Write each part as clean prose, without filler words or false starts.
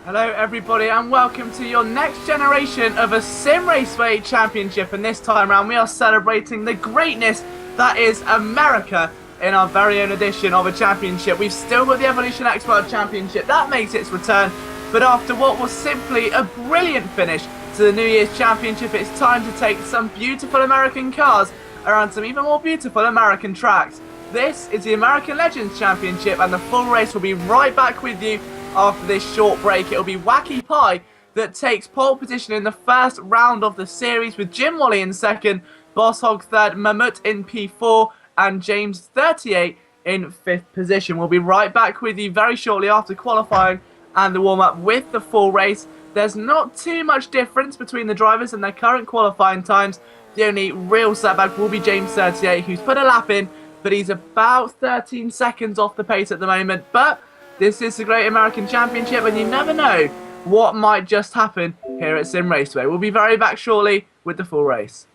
Hello everybody and welcome to your next generation of a Simraceway championship, and this time around we are celebrating the greatness that is America in our very own edition of a championship. We've still got the Evolution X World Championship that makes its return, but after what was simply a brilliant finish to the New Year's Championship, it's time to take some beautiful American cars around some even more beautiful American tracks. This is the American Legends Championship, and the full race will be right back with you after this short break. It'll be Wacky Pie that takes pole position in the first round of the series, with Jim Wally in second, Boss Hog third, Mammoth in P4, and James 38 in fifth position. We'll be right back with you very shortly after qualifying and the warm-up with the full race. There's not too much difference between the drivers and their current qualifying times. The only real setback will be James 38, who's put a lap in, but he's about 13 seconds off the pace at the moment. But this is the Great American Championship, and you never know what might just happen here at Simraceway. We'll be very back shortly with the full race.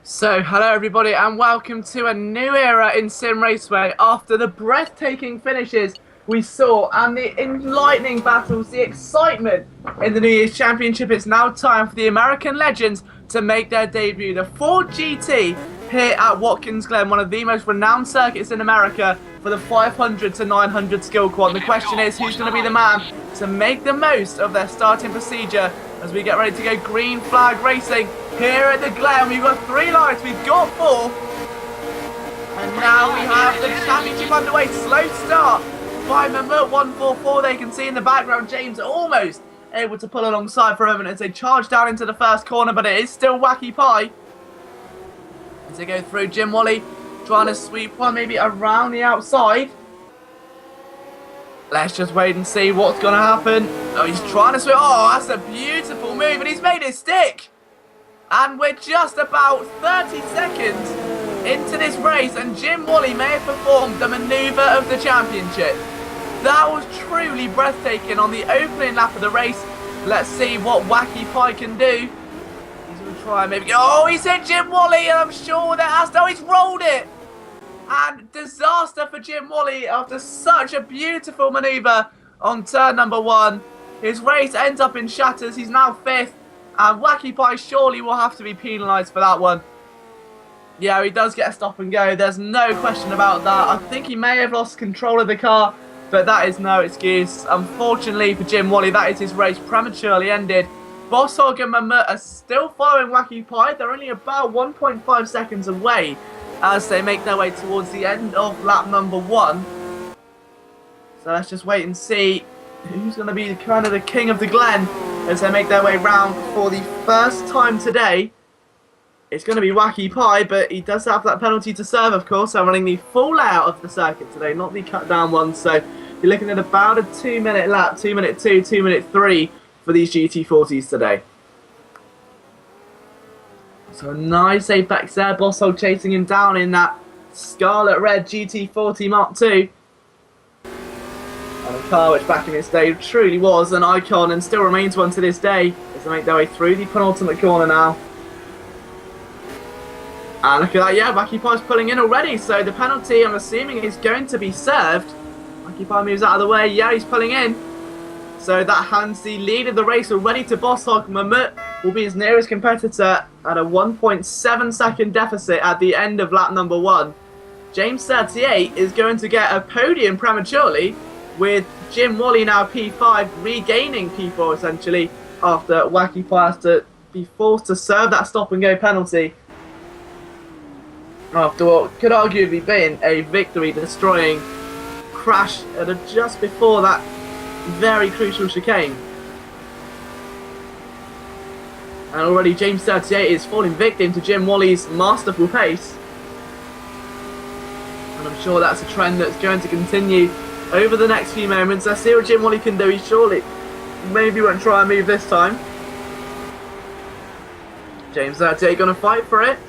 So, hello everybody and welcome to a new era in Sim Raceway after the breathtaking finishes we saw and the enlightening battles, the excitement in the New Year's Championship. It's now time for the American legends to make their debut. The Ford GT here at Watkins Glen, one of the most renowned circuits in America for the 500 to 900 skill quad. The question is, who's going to be the man to make the most of their starting procedure as we get ready to go green flag racing here at the Glen. We've got 3 lights, we've got 4. And now we have the championship underway. Slow start by Mammoth 144. They can see in the background James almost able to pull alongside for a moment as they charge down into the first corner, but it is still Wacky Pie. As they go through, Jim Wally trying to sweep one maybe around the outside. Let's just wait and see what's going to happen. Oh, he's trying to swing. Oh, that's a beautiful move, and he's made it stick. And we're just about 30 seconds into this race, and Jim Wally may have performed the manoeuvre of the championship. That was truly breathtaking on the opening lap of the race. Let's see what Wacky Pie can do. He's going to try and maybe... Oh, he's hit Jim Wally, and I'm sure that has... No, he's rolled it. And disaster for Jim Wally after such a beautiful manoeuvre on turn number 1. His race ends up in shatters. He's now 5th. And Wacky Pie surely will have to be penalised for that one. Yeah, he does get a stop and go. There's no question about that. I think he may have lost control of the car, but that is no excuse. Unfortunately for Jim Wally, that is his race prematurely ended. Boss Hog and Mammoth are still following Wacky Pie. They're only about 1.5 seconds away as they make their way towards the end of lap number 1. So let's just wait and see who's going to be kind of the king of the Glen as they make their way round for the first time today. It's going to be Wacky Pie, but he does have that penalty to serve, of course. So running the full layout of the circuit today, not the cut down one. So you're looking at about a 2-minute lap, 2-minute 2, 2-minute 3 for these GT40s today. So nice apex there. Boss Hog chasing him down in that scarlet red GT40 Mark II. And a car which back in its day truly was an icon and still remains one to this day as they make their way through the penultimate corner now. And look at that, yeah, Wacky Pie's pulling in already, so the penalty, I'm assuming, is going to be served. Wacky Pie moves out of the way, yeah, he's pulling in. So that hands the lead of the race already to Boss Hog. Mammoth will be his nearest competitor at a 1.7 second deficit at the end of lap number 1. James 38 is going to get a podium prematurely, with Jim Wally now P5 regaining P4 essentially after Wacky Pie has to be forced to serve that stop and go penalty after what could arguably be a victory destroying crash at just before that very crucial chicane. And already James 38 is falling victim to Jim Wally's masterful pace, and I'm sure that's a trend that's going to continue over the next few moments. Let's see what Jim Wally can do. He surely maybe won't try and move this time. James 38 going to fight for it.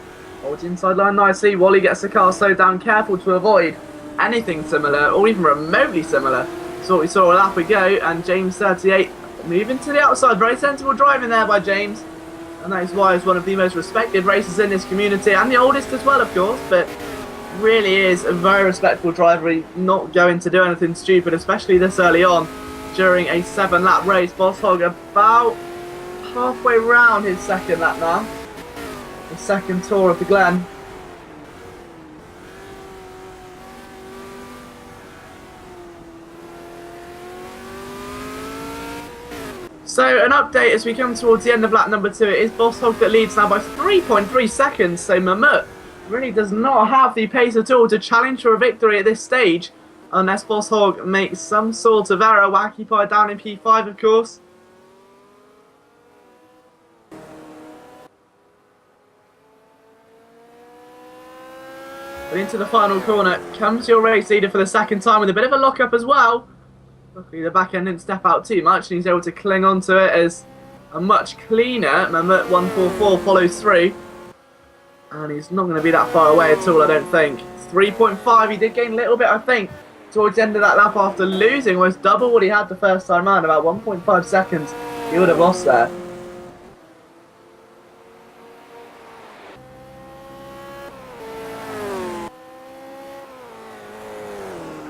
Holds the inside line nicely. Wally gets the car slowed down, careful to avoid anything similar or even remotely similar to what we saw a lap ago. And James 38 moving to the outside. Very sensible driving there by James. And that is why he's one of the most respected racers in this community, and the oldest as well, of course, but really is a very respectful driver. He's not going to do anything stupid, especially this early on during a 7-lap race. Boss Hog about halfway round his second lap now, the second tour of the Glen. So an update as we come towards the end of lap number 2. It is Boss Hog that leads now by 3.3 seconds. So Mammoth really does not have the pace at all to challenge for a victory at this stage, unless Boss Hog makes some sort of error. Wacky Pie down in P5, of course. But into the final corner comes your race leader for the second time with a bit of a lock-up as well. Luckily the back end didn't step out too much and he's able to cling on to it as a much cleaner Mammoth 144 follows through. And he's not going to be that far away at all, I don't think. 3.5, he did gain a little bit, I think, towards the end of that lap after losing almost double what he had the first time round, about 1.5 seconds he would have lost there.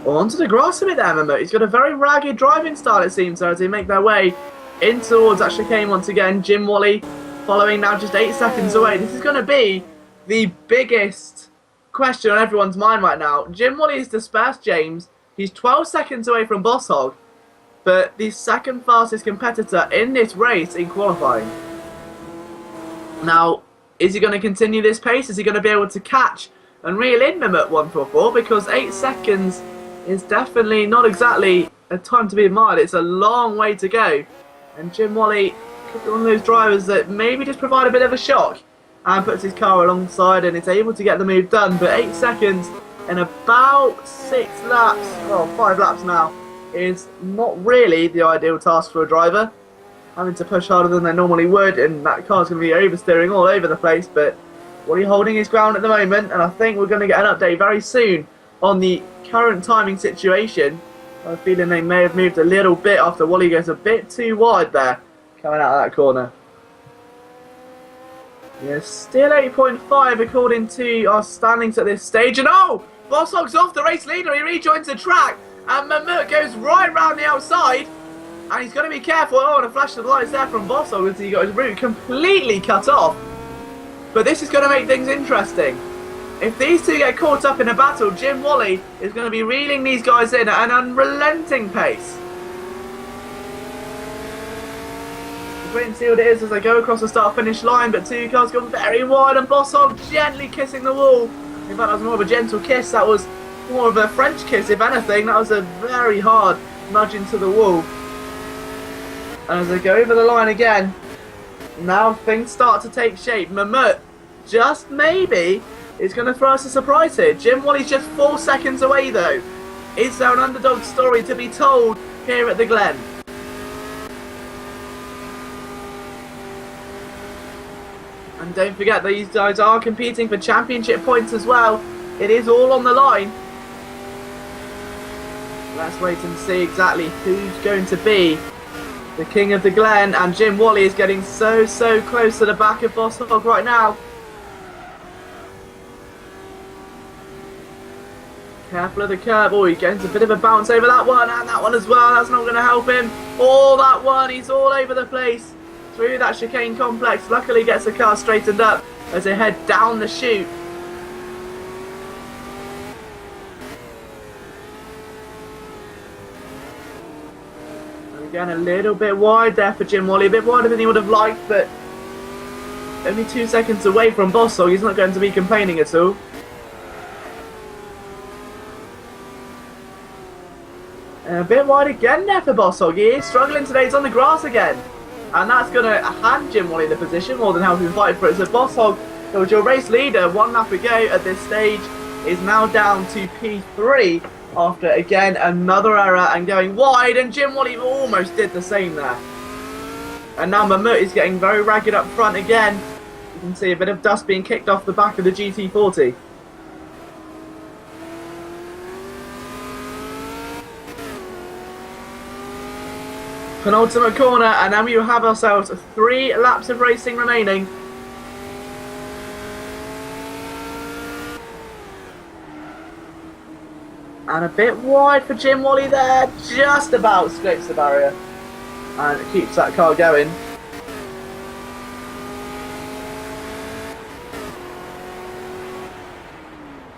onto the grass a bit there, Mammoet. He's got a very ragged driving style, it seems, as they make their way in towards that chicane once again. Jim Wally following now just 8 seconds away. This is going to be the biggest question on everyone's mind right now. Jim Wally is dispersed, James. He's 12 seconds away from Boss Hog, but the second fastest competitor in this race in qualifying. Now, is he going to continue this pace? Is he going to be able to catch and reel in him at 144? Because 8 seconds is definitely not exactly a time to be admired. It's a long way to go. And Jim Wally could be one of those drivers that maybe just provide a bit of a shock and puts his car alongside and is able to get the move done. But 8 seconds in about 6 laps, well, 5 laps now, is not really the ideal task for a driver. Having to push harder than they normally would, and that car's going to be oversteering all over the place. But Wally holding his ground at the moment, and I think we're going to get an update very soon on the current timing situation. I have a feeling they may have moved a little bit after Wally goes a bit too wide there, coming out of that corner. Yeah, still 8.5 according to our standings at this stage. And oh, Boss Hog's off, the race leader. He rejoins the track, and Mammoet goes right round the outside. And he's got to be careful. Oh, and a flash of lights there from Boss Hog as he got his route completely cut off. But this is going to make things interesting. If these two get caught up in a battle, Jim Wally is going to be reeling these guys in at an unrelenting pace. Let's wait and see what it is as they go across the start-finish line, but two cars gone very wide and Boss Hog gently kissing the wall. In fact, that was more of a gentle kiss. That was more of a French kiss, if anything. That was a very hard nudge into the wall. And as they go over the line again, now things start to take shape. Mammoet, just maybe, is going to throw us a surprise here. Jim Wally's just 4 seconds away though. Is there an underdog story to be told here at the Glen? And don't forget, these guys are competing for championship points as well. It is all on the line. Let's wait and see exactly who's going to be the king of the Glen. And Jim Wally is getting so close to the back of Boss Hog right now. Careful of the curb. Oh, he gets a bit of a bounce over that one, and that one as well. That's not going to help him. Oh, that one. He's all over the place through that chicane complex. Luckily gets the car straightened up as they head down the chute. Again, a little bit wide there for Jim Wally, a bit wider than he would have liked, but only 2 seconds away from Boss Hog. He's not going to be complaining at all. And a bit wide again there for Boss Hog. He is struggling today. He's on the grass again, and that's going to hand Jim Wally the position more than help him fight for it. So Boss Hog, who was your race leader 1 lap ago at this stage, is now down to P3. After, again, another error and going wide, and Jim Wally almost did the same there. And now Mammoet is getting very ragged up front again. You can see a bit of dust being kicked off the back of the GT40. Penultimate corner, and now we have ourselves 3 laps of racing remaining. And a bit wide for Jim Wally there, just about scrapes the barrier and keeps that car going.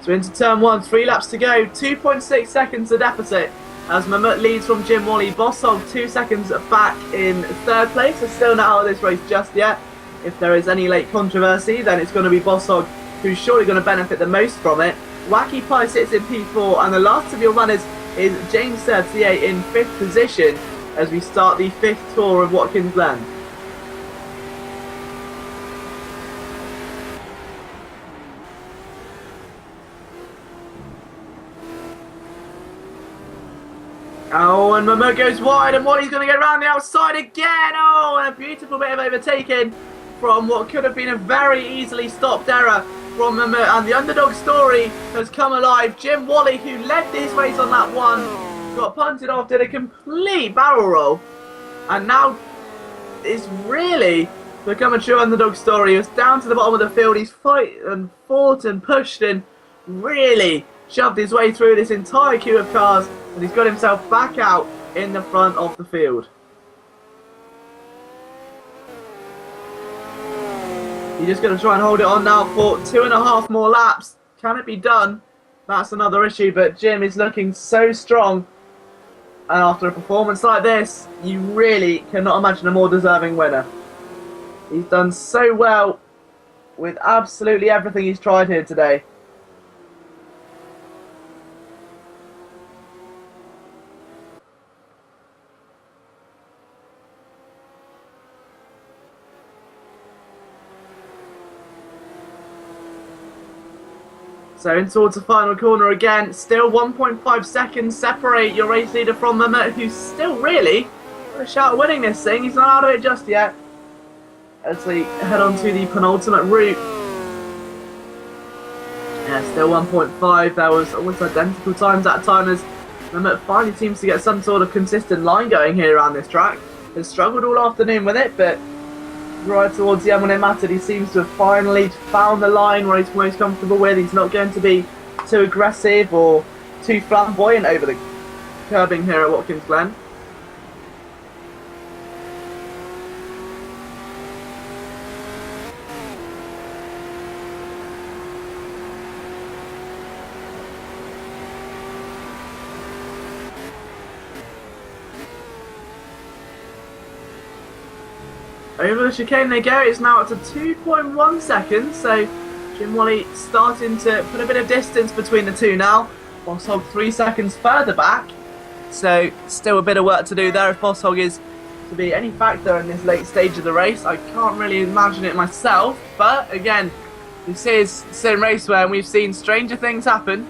So into turn 1, 3 laps to go, 2.6 seconds the deficit as Mammoet leads from Jim Wally. Boss Hog 2 seconds back in 3rd place, is still not out of this race just yet. If there is any late controversy, then it's going to be Boss Hog who's surely going to benefit the most from it. Wacky Pie sits in P4, and the last of your runners is James Sertier in 5th position as we start the 5th tour of Watkins Glen. Oh, and Mammoet goes wide, and Wally's going to get around the outside again. Oh, and a beautiful bit of overtaking from what could have been a very easily stopped error from Mammoet, and the underdog story has come alive. Jim Wally, who led this race on lap 1, got punted off, did a complete barrel roll, and now is really become a true underdog story. He was down to the bottom of the field. He's fought and pushed and really shoved his way through this entire queue of cars, and he's got himself back out in the front of the field. He's just going to try and hold it on now for 2.5 more laps. Can it be done? That's another issue, but Jim is looking so strong. And after a performance like this, you really cannot imagine a more deserving winner. He's done so well with absolutely everything he's tried here today. So in towards the final corner again, still 1.5 seconds separate your race leader from Mehmet, who's still really got a shout at winning this thing. He's not out of it just yet. As we head on to the penultimate route. Yeah, still 1.5. There was almost identical times at time as Mehmet finally seems to get some sort of consistent line going here around this track. Has struggled all afternoon with it, but right towards the end when it mattered, he seems to have finally found the line where he's most comfortable with. He's not going to be too aggressive or too flamboyant over the curbing here at Watkins Glen. Over the chicane they go. It's now up to 2.1 seconds, so Jim Wally starting to put a bit of distance between the two now. Bosshog 3 seconds further back, so still a bit of work to do there if Bosshog is to be any factor in this late stage of the race. I can't really imagine it myself, but again, this is Simraceway and we've seen stranger things happen.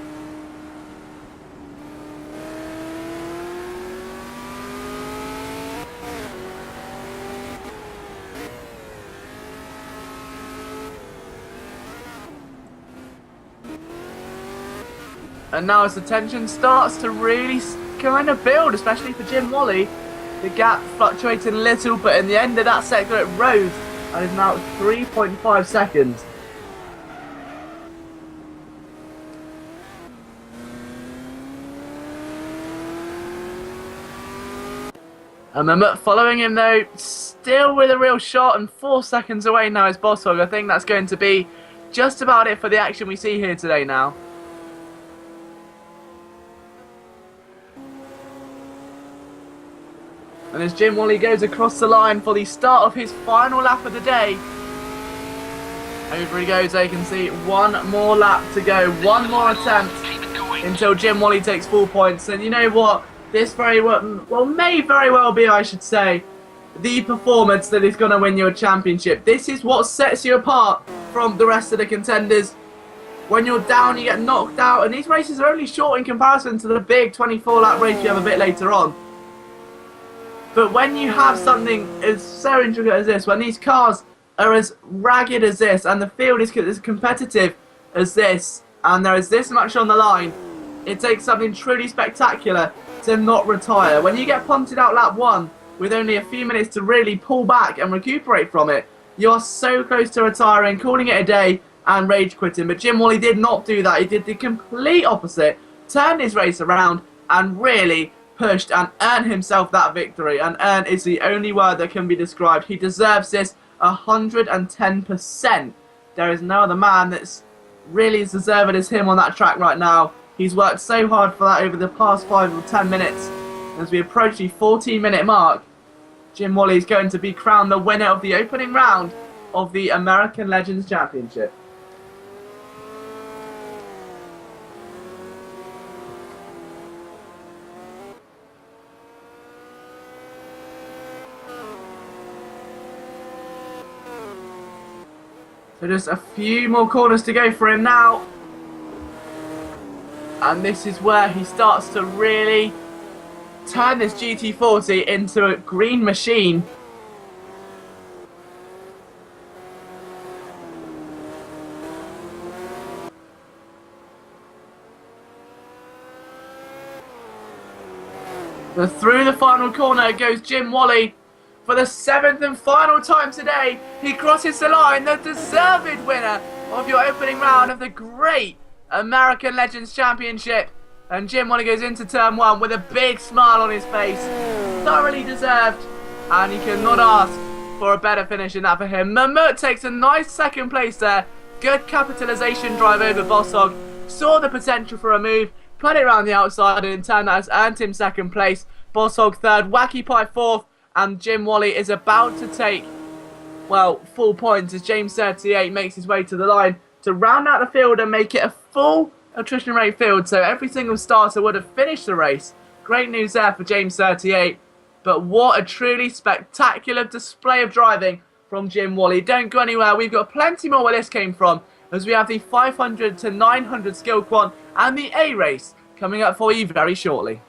And now as the tension starts to really kind of build, especially for Jim Wally, the gap fluctuating a little, but in the end of that sector it rose and is now 3.5 seconds. And Mehmet following him though, still with a real shot, and 4 seconds away now is Bosshog. I think that's going to be just about it for the action we see here today now. And as Jim Wally goes across the line for the start of his final lap of the day, over he goes. There you can see one more lap to go, one more attempt until Jim Wally takes 4 points. And you know what? This may very well be, I should say, the performance that is going to win you a championship. This is what sets you apart from the rest of the contenders. When you're down, you get knocked out, and these races are only short in comparison to the big 24-lap race you have a bit later on. But when you have something as so intricate as this, when these cars are as ragged as this, and the field is as competitive as this, and there is this much on the line, it takes something truly spectacular to not retire. When you get punted out lap 1 with only a few minutes to really pull back and recuperate from it, you are so close to retiring, calling it a day and rage quitting. But Jim Wally did not do that. He did the complete opposite, turned his race around and really pushed and earned himself that victory. And earn is the only word that can be described. He deserves this 110%. There is no other man that's really as deserving as him on that track right now. He's worked so hard for that over the past 5 or 10 minutes. As we approach the 14-minute mark, Jim Wally is going to be crowned the winner of the opening round of the American Legends Championship. So just a few more corners to go for him now. And this is where he starts to really turn this GT40 into a green machine. But through the final corner goes Jim Wally. For the 7th and final time today, he crosses the line, the deserved winner of your opening round of the great American Legends Championship. And Jim Wally goes into turn one with a big smile on his face. Thoroughly deserved. And you cannot ask for a better finish than that for him. Mammoet takes a nice second place there. Good capitalization drive over Bossog. Saw the potential for a move. Put it around the outside, and in turn that has earned him second place. Bossog third. Wacky Pie fourth. And Jim Wally is about to take, well, full points as James 38 makes his way to the line to round out the field and make it a full attrition rate field. So every single starter would have finished the race. Great news there for James 38. But what a truly spectacular display of driving from Jim Wally. Don't go anywhere. We've got plenty more where this came from, as we have the 500 to 900 skill quant and the A race coming up for you very shortly.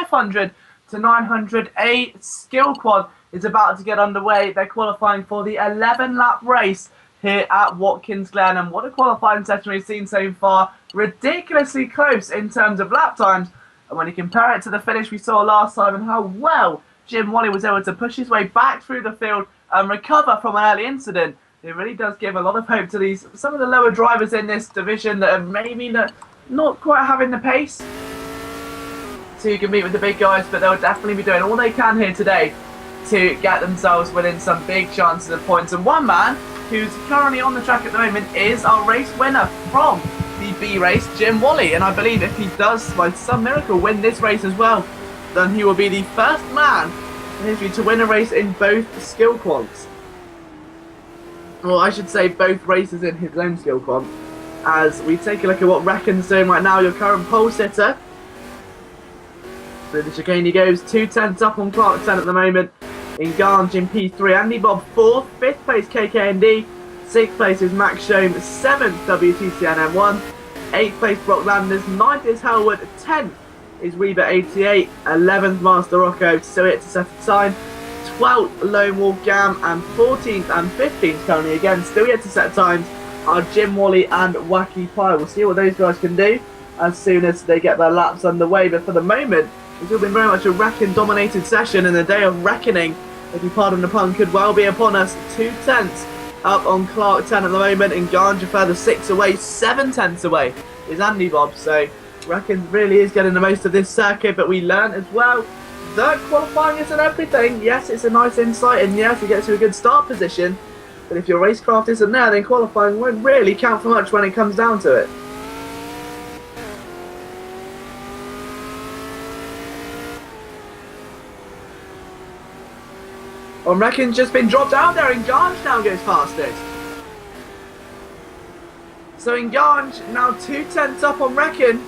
500 to 900. Skill quad is about to get underway. They're qualifying for the 11-lap race here at Watkins Glen, and what a qualifying session we've seen so far. Ridiculously close in terms of lap times, and when you compare it to the finish we saw last time and how well Jim Wally was able to push his way back through the field and recover from an early incident, it really does give a lot of hope to some of the lower drivers in this division that are maybe not quite having the pace to compete with the big guys, but they'll definitely be doing all they can here today to get themselves within some big chances of points. And one man who's currently on the track at the moment is our race winner from the B race, Jim Wally. And I believe if he does, by some miracle, win this race as well, then he will be the first man in history to win a race in both skill quads. Well, I should say both races in his own skill quad. As we take a look at what Reckon's doing right now, your current pole sitter. Through the chicane he goes, 2/10 up on Clark 10 at the moment. In Garnge in P3, Andy Bob 4th, 5th place KKND, 6th place is Max Shome, 7th WTCN M1, 8th place Brock Landers, 9th is Hellwood, 10th is Weber 88, 11th Master Rocco Suet to set a time, 12th Lone Wolf Gam, and 14th and 15th currently again still yet to set times are Jim Wally and Wacky Pie. We'll see what those guys can do as soon as they get their laps underway, but for the moment it's all been very much a Reckon dominated session, and the day of reckoning, if you pardon the pun, could well be upon us. 2/10 up on Clark 10 at the moment, and Garnge a further 6 away, 7/10 away is Andy Bob. So Reckon really is getting the most of this circuit, but we learned as well that qualifying isn't everything. Yes, it's a nice insight, and yes, it gets you a good start position, but if your racecraft isn't there, then qualifying won't really count for much when it comes down to it. On Reckon's just been dropped out there, and Garnge now goes fastest. So in Garnge, now 2/10 up on Reckon.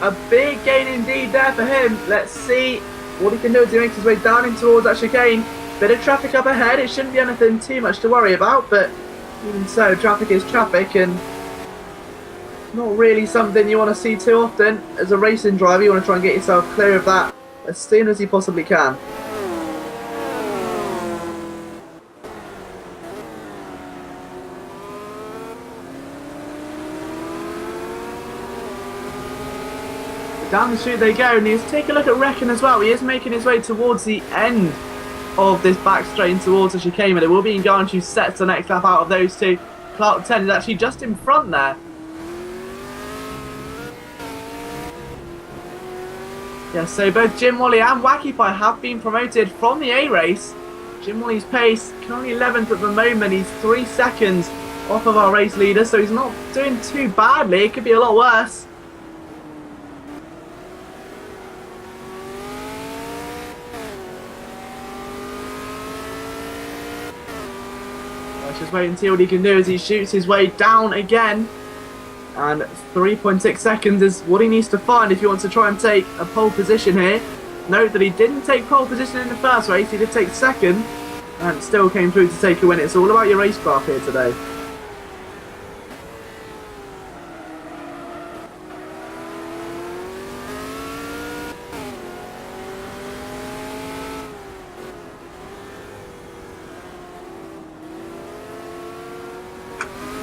A big gain indeed there for him. Let's see what he can do as he makes his way down in towards that chicane. Bit of traffic up ahead, it shouldn't be anything too much to worry about, but even so, traffic is traffic, and not really something you want to see too often. As a racing driver, you want to try and get yourself clear of that as soon as you possibly can. Down the chute they go, and let's take a look at Reckon as well. He is making his way towards the end of this back straight and towards the chicane, but it will be in Garnge who sets the next lap out of those two. Clark 10 is actually just in front there. Yeah, so both Jim Wally and Wacky Pie have been promoted from the A race. Jim Wally's pace currently 11th at the moment. He's 3 seconds off of our race leader, so he's not doing too badly. It could be a lot worse. Let's just wait and see what he can do as he shoots his way down again. And 3.6 seconds is what he needs to find if he wants to try and take a pole position here. Note that he didn't take pole position in the first race, he did take second, and still came through to take a win. It's all about your racecraft here today.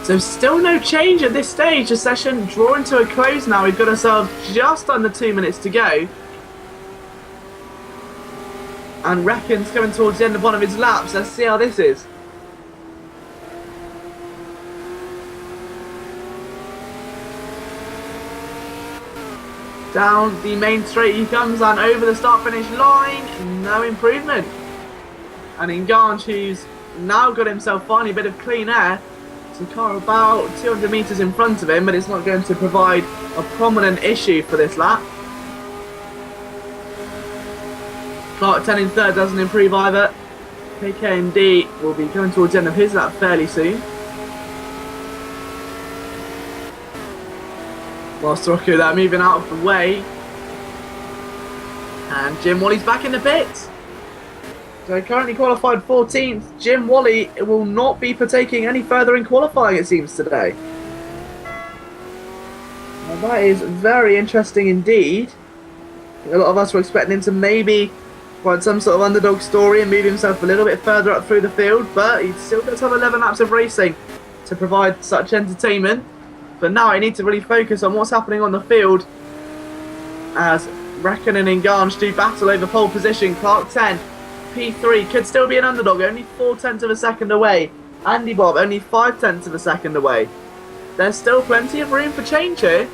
So still no change at this stage. The session drawing to a close now. We've got ourselves just under 2 minutes to go. And Reckon's coming towards the end of one of his laps. Let's see how this is. Down the main straight he comes, and over the start-finish line, no improvement. And in Garnge, who's now got himself finally a bit of clean air. The car about 200 metres in front of him, but it's not going to provide a prominent issue for this lap. Clark 10 in third doesn't improve either. KKND will be going towards the end of his lap fairly soon. Whilst Rocco there moving out of the way. And Jim Wally's back in the pits. So currently qualified 14th, Jim Wally will not be partaking any further in qualifying, it seems, today. Now that is very interesting indeed. A lot of us were expecting him to maybe find some sort of underdog story and move himself a little bit further up through the field, but he still does have 11 laps of racing to provide such entertainment. But now I need to really focus on what's happening on the field as Räikkönen and Garns do battle over pole position. Clark 10, P3 could still be an underdog, only 4/10 of a second away. Andy Bob only 5/10 of a second away. There's still plenty of room for change here.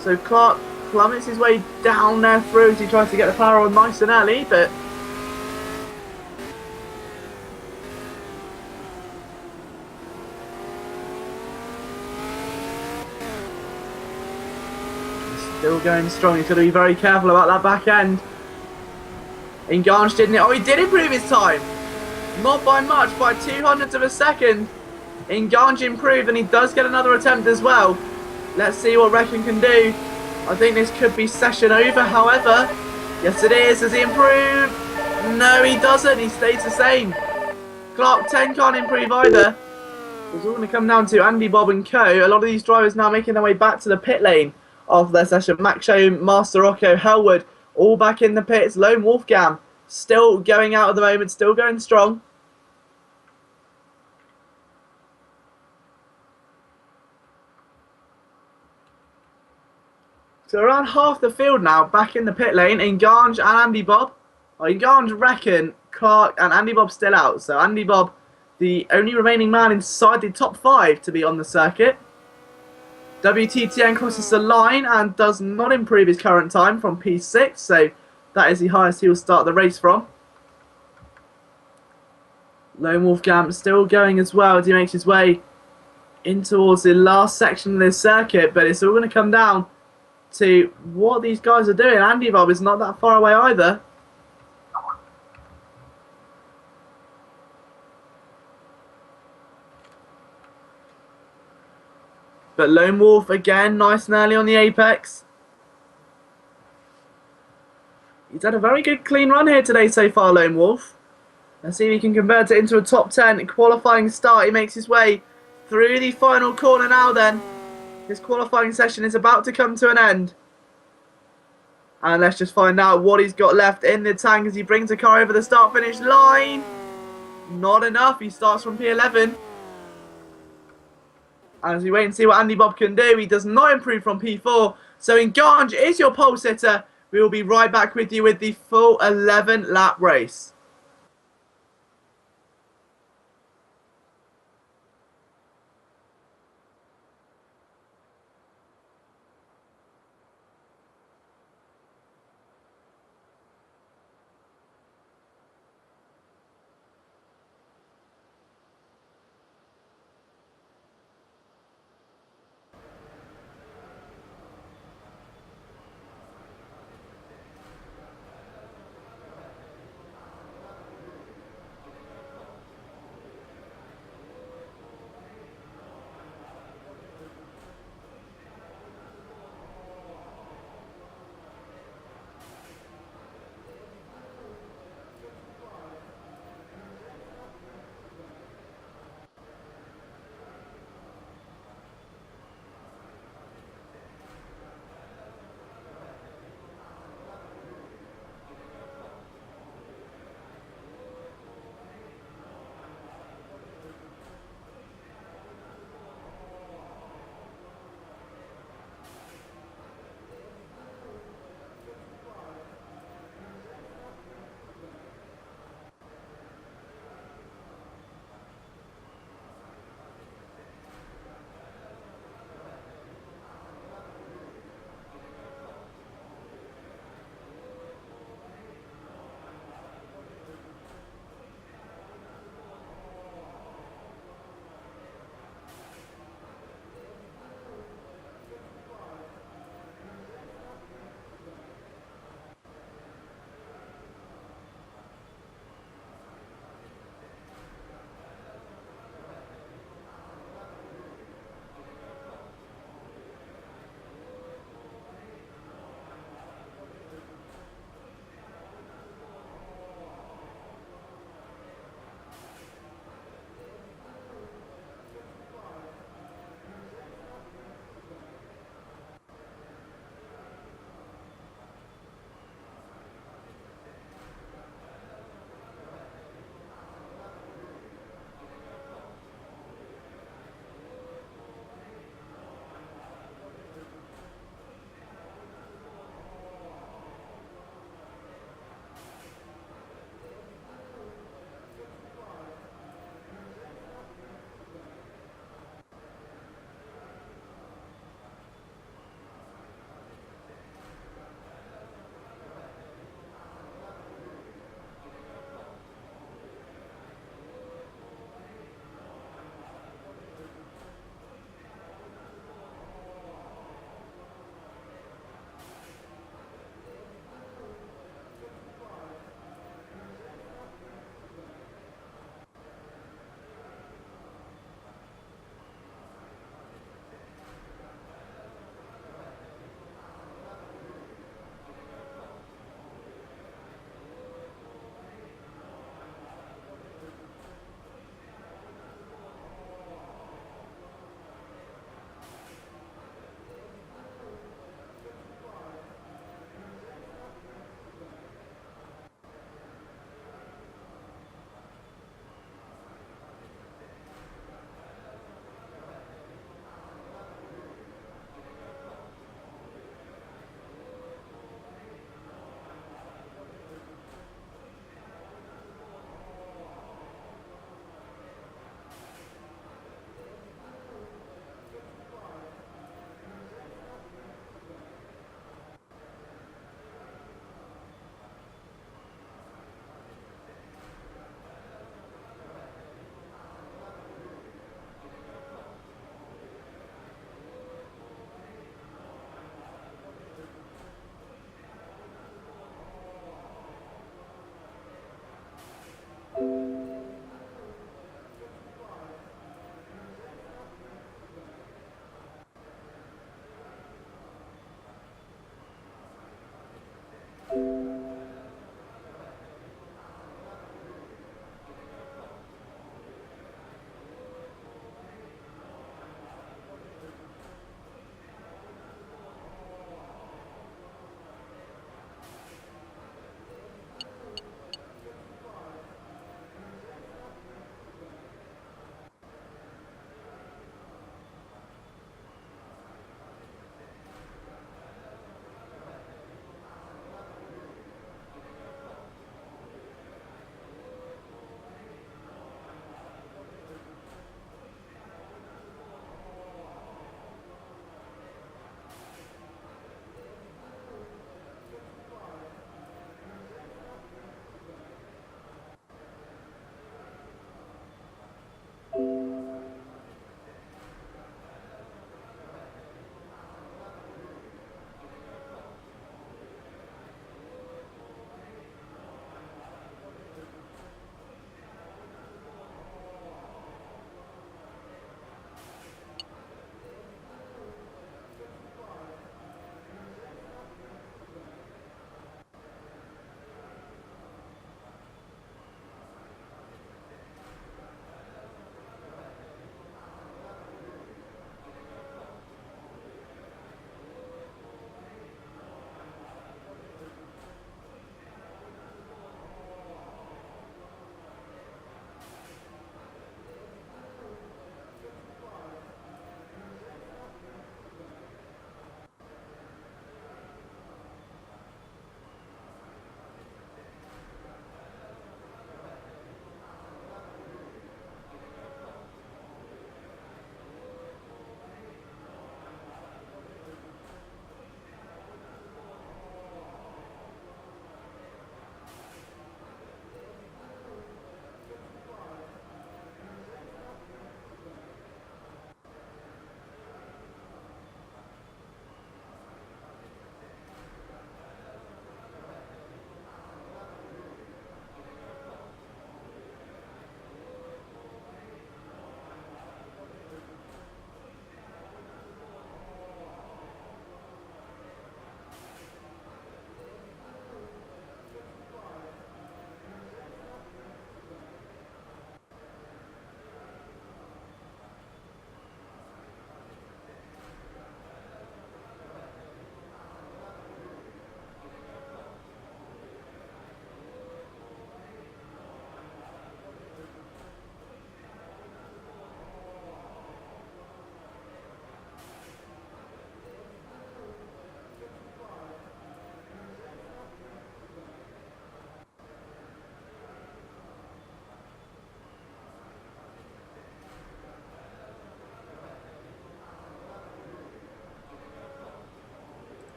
So Clark plummets his way down there through as he tries to get the power on nice and early, but still going strong. He's got to be very careful about that back end. Engange didn't it? Oh, he did improve his time. Not by much, by 200ths of a second. Engange improved, and he does get another attempt as well. Let's see what Räikkönen can do. I think this could be session over, however. Yes, it is. Does he improve? No, he doesn't. He stays the same. Clark 10 can't improve either. It's all going to come down to Andy, Bob and co. A lot of these drivers now making their way back to the pit lane after their session. Max Shome, Master Rocco, Hellwood, all back in the pits. Lone Wolfgang still going out at the moment, still going strong. So around half the field now back in the pit lane. Engange and Andy Bob. Engange, Räikkönen, Clark and Andy Bob still out. So Andy Bob, the only remaining man inside the top 5 to be on the circuit. WTTN crosses the line and does not improve his current time from P6. So that is the highest he will start the race from. Lone Wolfgang still going as well as he makes his way in towards the last section of this circuit. But it's all going to come down to what these guys are doing. Andy Bob is not that far away either. But Lone Wolf again, nice and early on the apex. He's had a very good clean run here today so far, Lone Wolf. Let's see if he can convert it into a top 10 qualifying start. He makes his way through the final corner now then. His qualifying session is about to come to an end. And let's just find out what he's got left in the tank as he brings the car over the start-finish line. Not enough. He starts from P11. And as we wait and see what Andy Bob can do, he does not improve from P4. So Engange is your pole sitter. We will be right back with you with the full 11-lap race.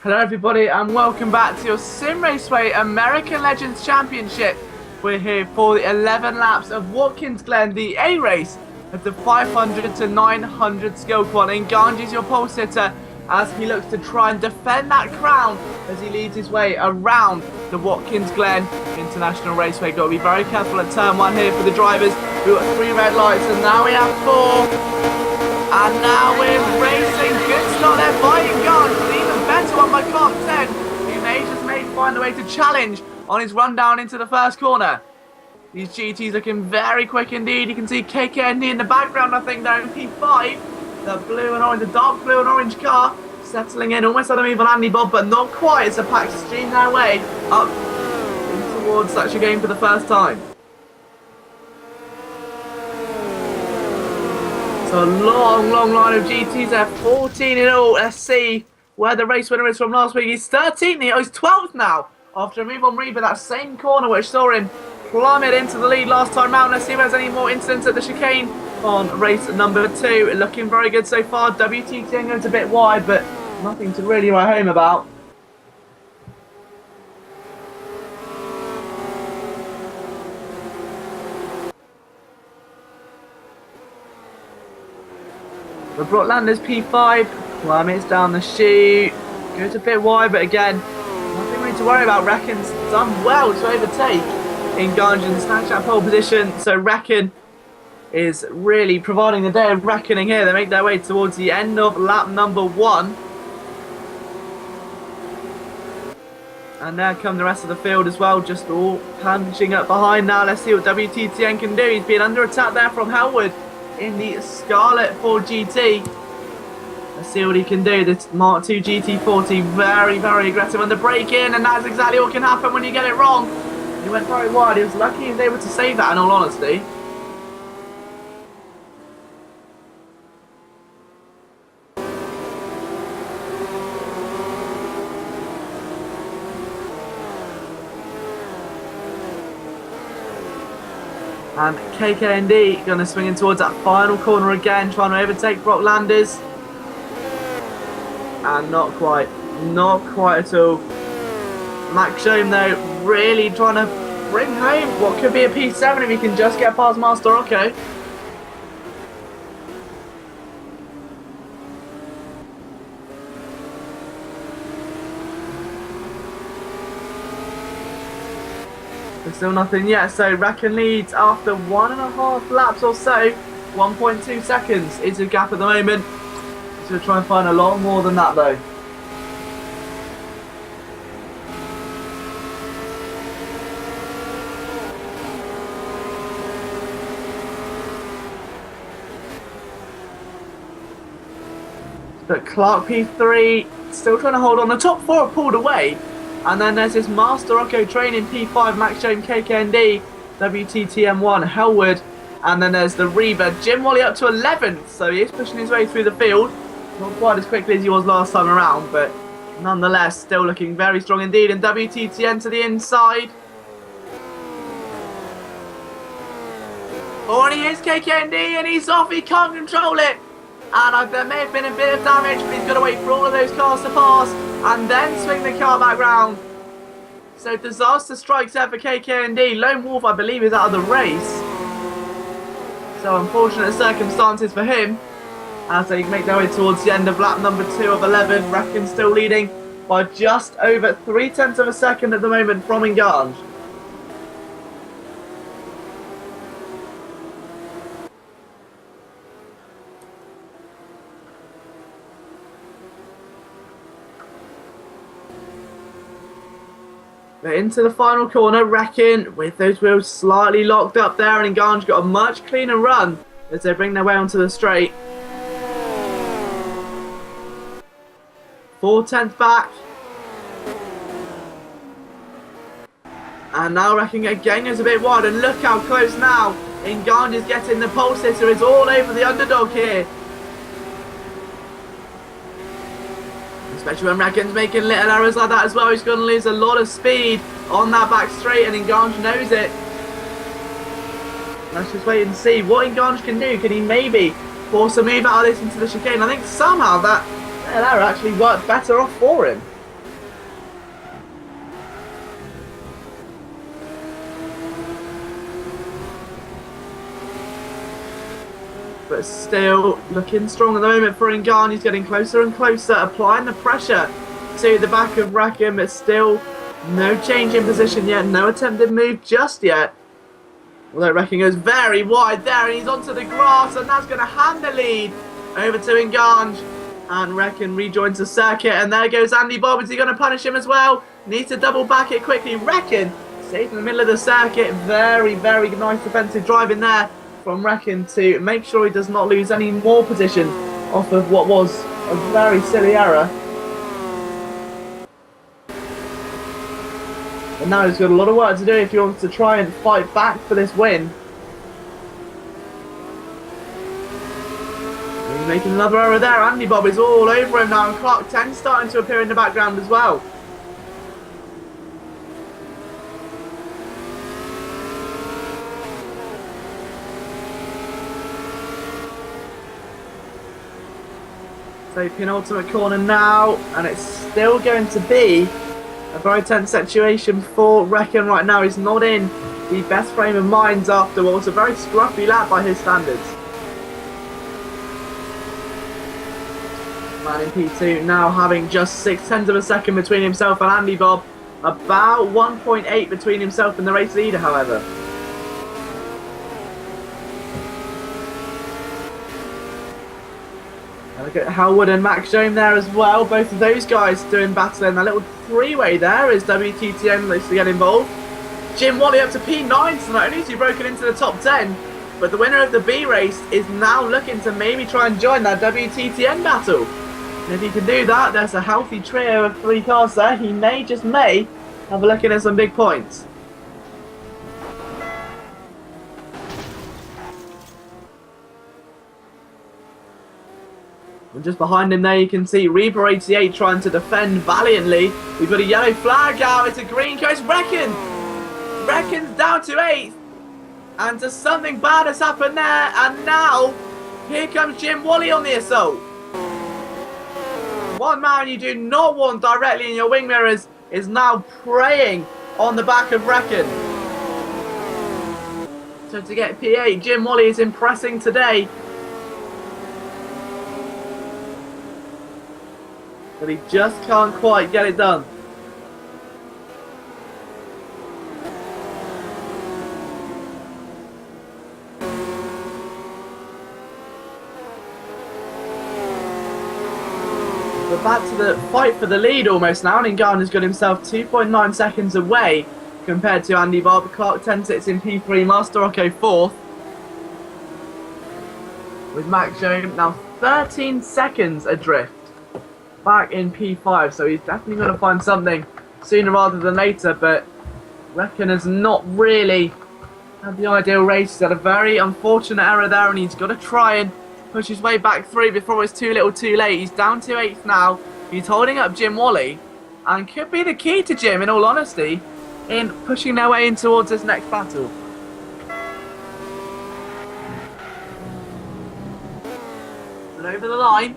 Hello everybody and welcome back to your Simraceway American Legends Championship. We're here for the 11 laps of Watkins Glen, the A race of the 500 to 900 skill quad. And Ganji's your pole sitter as he looks to try and defend that crown as he leads his way around the Watkins Glen International Raceway. Got to be very careful at turn 1 here for the drivers. We've got 3 red lights and now we have 4. And now we're racing. Good start there by Ganji. Even better one by Clark 10, who may just find a way to challenge on his run down into the first corner. These GTs looking very quick indeed. You can see KKND in the background, I think, there in P5. The blue and orange, the dark blue and orange car settling in, almost had a move on Andy Bob, but not quite. It's a pack stream their way up towards such a game for the first time. So a long line of GTs there, 14 in all. Let's see where the race winner is from last week. He's 13th, he's 12th now after a move on Reba, that same corner which saw him plummet into the lead last time round. Let's see if there's any more incidents at the chicane on race number 2. Looking very good so far. WTT goes a bit wide, but nothing to really write home about. The Brooklanders P5 plummets down the chute, goes a bit wide, but again, nothing really to worry about. Reckon's done well to overtake in Ganji and snatch that pole position, so Reckon is really providing the day of reckoning here. They make their way towards the end of lap number 1. And there come the rest of the field as well, just all punching up behind now. Let's see what WTTN can do. He's been under attack there from Hellwood in the Scarlet 4 GT. Let's see what he can do. This Mark II GT40 very aggressive on the break in, and that's exactly what can happen when you get it wrong. He went very wide. He was lucky he was able to save that, in all honesty. And KKND going to swing in towards that final corner again, trying to overtake Brooklanders. And not quite at all. Max Shome though, really trying to bring home what could be a P7 if he can just get past Master Rocco. There's still nothing yet, so Reckon leads after 1.5 laps or so. 1.2 seconds is the gap at the moment. So we'll try and find a lot more than that though. But Clark P3 still trying to hold on. The top 4 are pulled away. And then there's this Master Rocco train in P5, Max Shome, KKND, WTTM1, Hellwood. And then there's the Reba, Jim Wally up to 11th. So he is pushing his way through the field. Not quite as quickly as he was last time around, but nonetheless still looking very strong indeed. And WTTN to the inside. Oh, and he is KKND, and he's off. He can't control it. And there may have been a bit of damage, but he's got to wait for all of those cars to pass and then swing the car back round. So disaster strikes there for KKND. Lone Wolf, I believe, is out of the race. So unfortunate circumstances for him as they make their way towards the end of lap number 2 of 11. Reckon still leading by just over 0.3 of a second at the moment from Engange. Into the final corner, Reckon with those wheels slightly locked up there, and Engange got a much cleaner run as they bring their way onto the straight. 4/10 back. And now Reckon again goes a bit wide, and look how close now. Engange is getting the pole sitter, is all over the underdog here. Especially when Reckon's making little errors like that as well. He's going to lose a lot of speed on that back straight, and Engange knows it. Let's just wait and see what Engange can do. Can he maybe force a move out of this into the chicane? I think somehow that error actually worked better off for him. but still looking strong at the moment for Ngan. He's getting closer and closer, applying the pressure to the back of Reckon, but still no change in position yet, no attempted move just yet. Although Reckon goes very wide there, and he's onto the grass, and that's going to hand the lead over to Nganj. And Reckon rejoins the circuit, and there goes Andy Bob. Is he going to punish him as well? Needs to double back it quickly. Reckon safe in the middle of the circuit. Very, very nice defensive driving there from Reckon to make sure he does not lose any more position off of what was a very silly error. And now he's got a lot of work to do if he wants to try and fight back for this win. He's making another error there. Andy Bob is all over him now, and Clark 10 starting to appear in the background as well. So penultimate corner now, and it's still going to be a very tense situation for Reckon right now. He's not in the best frame of mind after what was a very scruffy lap by his standards. Man in P2 now having just 0.6 of a second between himself and Andy Bob. About 1.8 between himself and the race leader, however. Look at Howard and Max Joan there as well. Both of those guys doing battle in that little three-way there as WTTN looks to get involved. Jim Wally up to P9 tonight. Only he's broken into the top 10. But the winner of the B race is now looking to maybe try and join that WTTN battle. And if he can do that, there's a healthy trio of 3 cars there. He may, just may, have a look at some big points. And just behind him there you can see Reaper 88 trying to defend valiantly. We've got a yellow flag out, it's a green coast. Reckon's down to 8th. And just something bad has happened there. And now, here comes Jim Wally on the assault. One man you do not want directly in your wing mirrors is now preying on the back of Reckon. So to get P8, Jim Wally is impressing today. But he just can't quite get it done. We're back to the fight for the lead almost now, and Nganja's got himself 2.9 seconds away compared to Andy Bob. Clark 10 sits in P3, Master Rocco 4th. With Max Jones now 13 seconds adrift. Back in P5, so he's definitely going to find something sooner rather than later, but Reckon has not really had the ideal race. He's had a very unfortunate error there, and he's got to try and push his way back through before it's too little too late. He's down to 8th now. He's holding up Jim Wally, and could be the key to Jim, in all honesty, in pushing their way in towards this next battle. But over the line.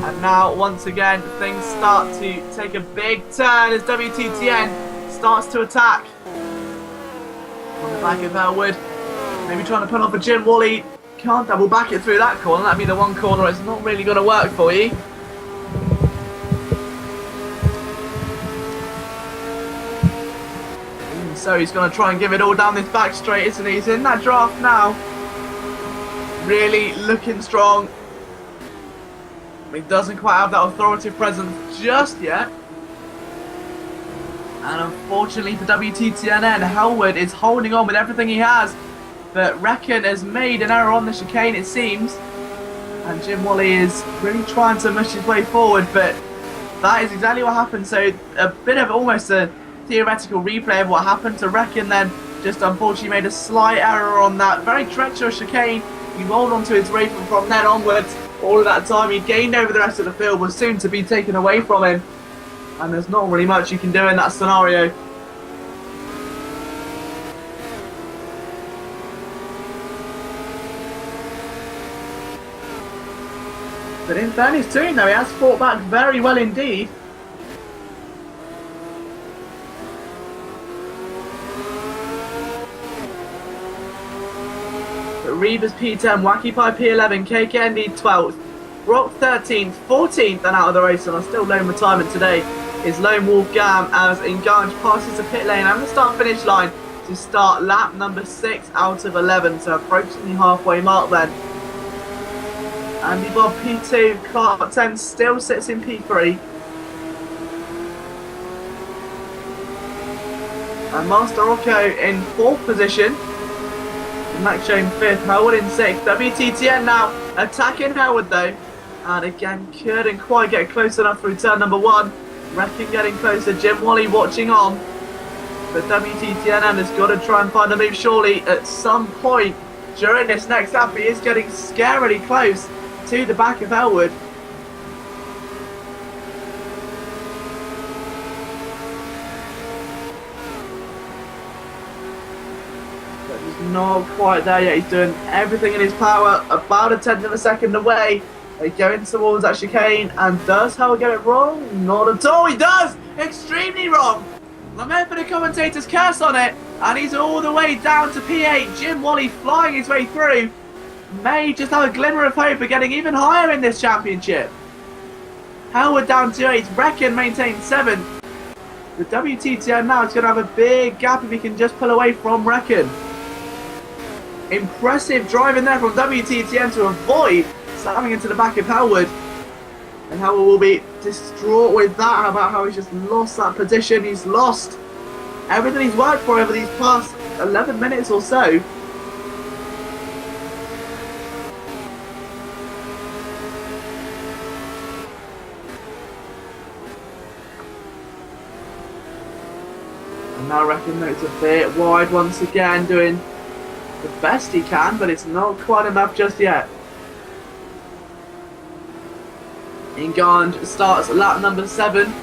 And now, once again, things start to take a big turn as WTTN starts to attack. On the back of Elwood, maybe trying to put off a Jim Wally. Can't double back it through that corner. That'd be the one corner it's not really going to work for you. So he's going to try and give it all down this back straight, isn't he? He's in that draft now. Really looking strong. He doesn't quite have that authoritative presence just yet. And unfortunately for WTTN, Howard is holding on with everything he has. But Reckon has made an error on the chicane, it seems. And Jim Wally is really trying to mush his way forward, but that is exactly what happened. So a bit of almost a theoretical replay of what happened to Reckon then. Just unfortunately made a slight error on that very treacherous chicane. He rolled onto his race, and from then onwards, all of that time he gained over the rest of the field was soon to be taken away from him. And there's not really much you can do in that scenario. But in fairness to him though, he has fought back very well indeed. But Reba's P10, Wacky Pie P11, KKND 12th, Brock 13th, 14th, and out of the race, and I'm still lone retirement today, is Lone Wolf Gam as Engange passes the pit lane and the start-finish line to start lap number 6 out of 11, so approaching the halfway mark then. Andy Bob P2, Clark 10 still sits in P3. And Master Rocco in 4th position. Max Shane 5th, Howard in 6th. WTTN now attacking Howard though. And again, couldn't quite get close enough through turn number 1. Reckon getting closer, Jim Wally watching on. But WTTN has got to try and find a move surely at some point during this next lap. He is getting scarily close to the back of Elwood. But he's not quite there yet. He's doing everything in his power, about a tenth of a second away. They go in towards that chicane, and does Howard get it wrong? Not at all, he does! Extremely wrong! Remember the commentator's curse on it, and he's all the way down to P8. Jim Wally flying his way through. May just have a glimmer of hope of getting even higher in this championship. Howard down to 8th, Reckon maintains 7th. The WTTN now is going to have a big gap if he can just pull away from Reckon. Impressive driving there from WTTN to avoid slamming into the back of Howard. And Howard will be distraught with that. How about how he's just lost that position? He's lost everything he's worked for over these past 11 minutes or so. And now I reckon that it's a bit wide once again, doing the best he can, but it's not quite enough just yet. Engange starts lap number 7.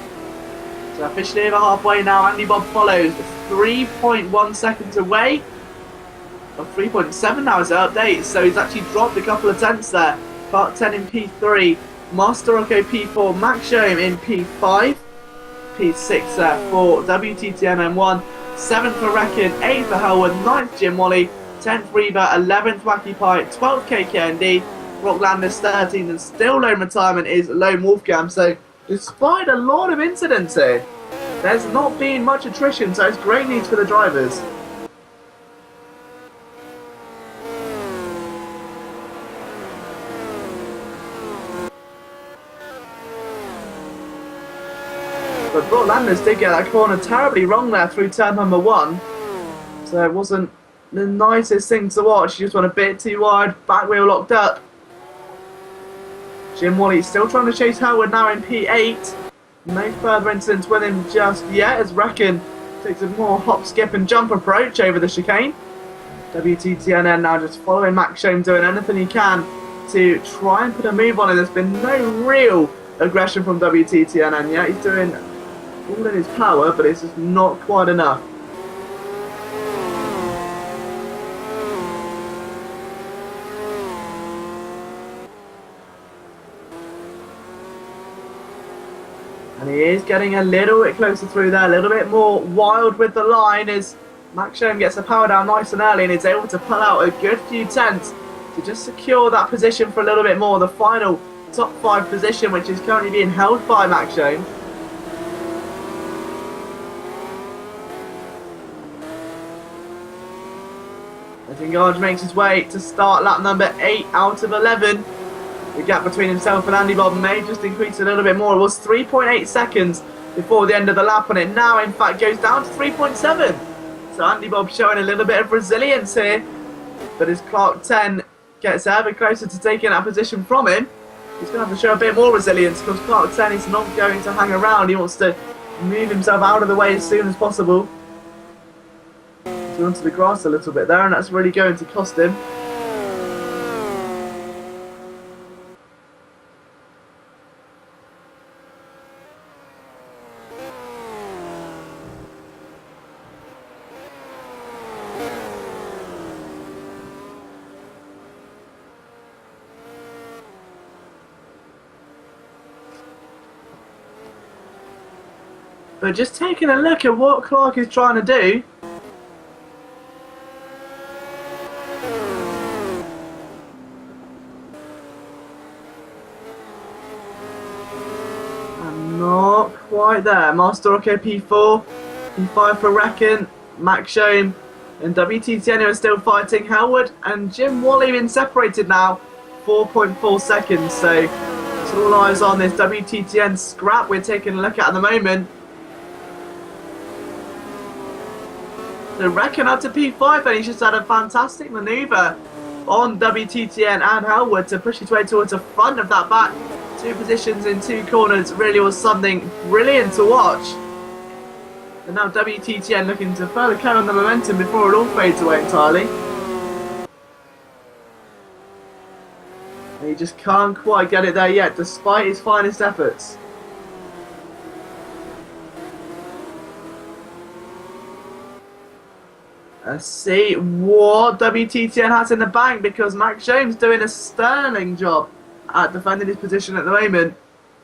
So officially over halfway now. Andy Bob follows 3.1 seconds away. Or 3.7 now is the update. So he's actually dropped a couple of tenths there. Part 10 in P3. Master Rocco P4. Max Shome in P5. P6 there for WTTN M1. 7th for Reckon. 8th for Howard. 9th Jim Wally. 10th Reba. 11th Wacky Pie. 12th KKND. Rocklanders 13th, and still lone retirement is Lone Wolfgang. So despite a lot of incidents here, there's not been much attrition, so it's great news for the drivers. But Rocklanders did get that corner terribly wrong there through turn number 1, so it wasn't the nicest thing to watch. You just went a bit too wide, back wheel locked up. Jim Wally still trying to chase Howard now in P8. No further incidents with him just yet as Reckon takes a more hop, skip and jump approach over the chicane. WTTNN now just following Max Shome, doing anything he can to try and put a move on it. There's been no real aggression from WTTNN yet. He's doing all in his power, but it's just not quite enough. And he is getting a little bit closer through there, a little bit more wild with the line as Max Shome gets the power down nice and early and is able to pull out a good few tenths to just secure that position for a little bit more. The final top 5 position, which is currently being held by Max Shome. As Engange makes his way to start lap number 8 out of 11. The gap between himself and Andy Bob may just increase a little bit more. It was 3.8 seconds before the end of the lap, and it now in fact goes down to 3.7. So Andy Bob showing a little bit of resilience here, but as Clark 10 gets ever closer to taking that position from him, he's going to have to show a bit more resilience, because Clark 10 is not going to hang around. He wants to move himself out of the way as soon as possible. He's onto the grass a little bit there, and that's really going to cost him. But just taking a look at what Clark is trying to do, quite there. Master Rocco P4, P5 for Reckon, Max Shome, and WTTN are still fighting. Howard and Jim Wally been separated now, 4.4 seconds. So it's all eyes on this WTTN scrap we're taking a look at the moment. So Reckon up to P5, and he's just had a fantastic manoeuvre on WTTN and Howard to push his way towards the front of that back. 2 positions in 2 corners really was something brilliant to watch. And now WTTN looking to further carry on the momentum before it all fades away entirely. And he just can't quite get it there yet, despite his finest efforts. Let's see what WTTN has in the bank, because Max Shame's doing a sterling job at defending his position at the moment.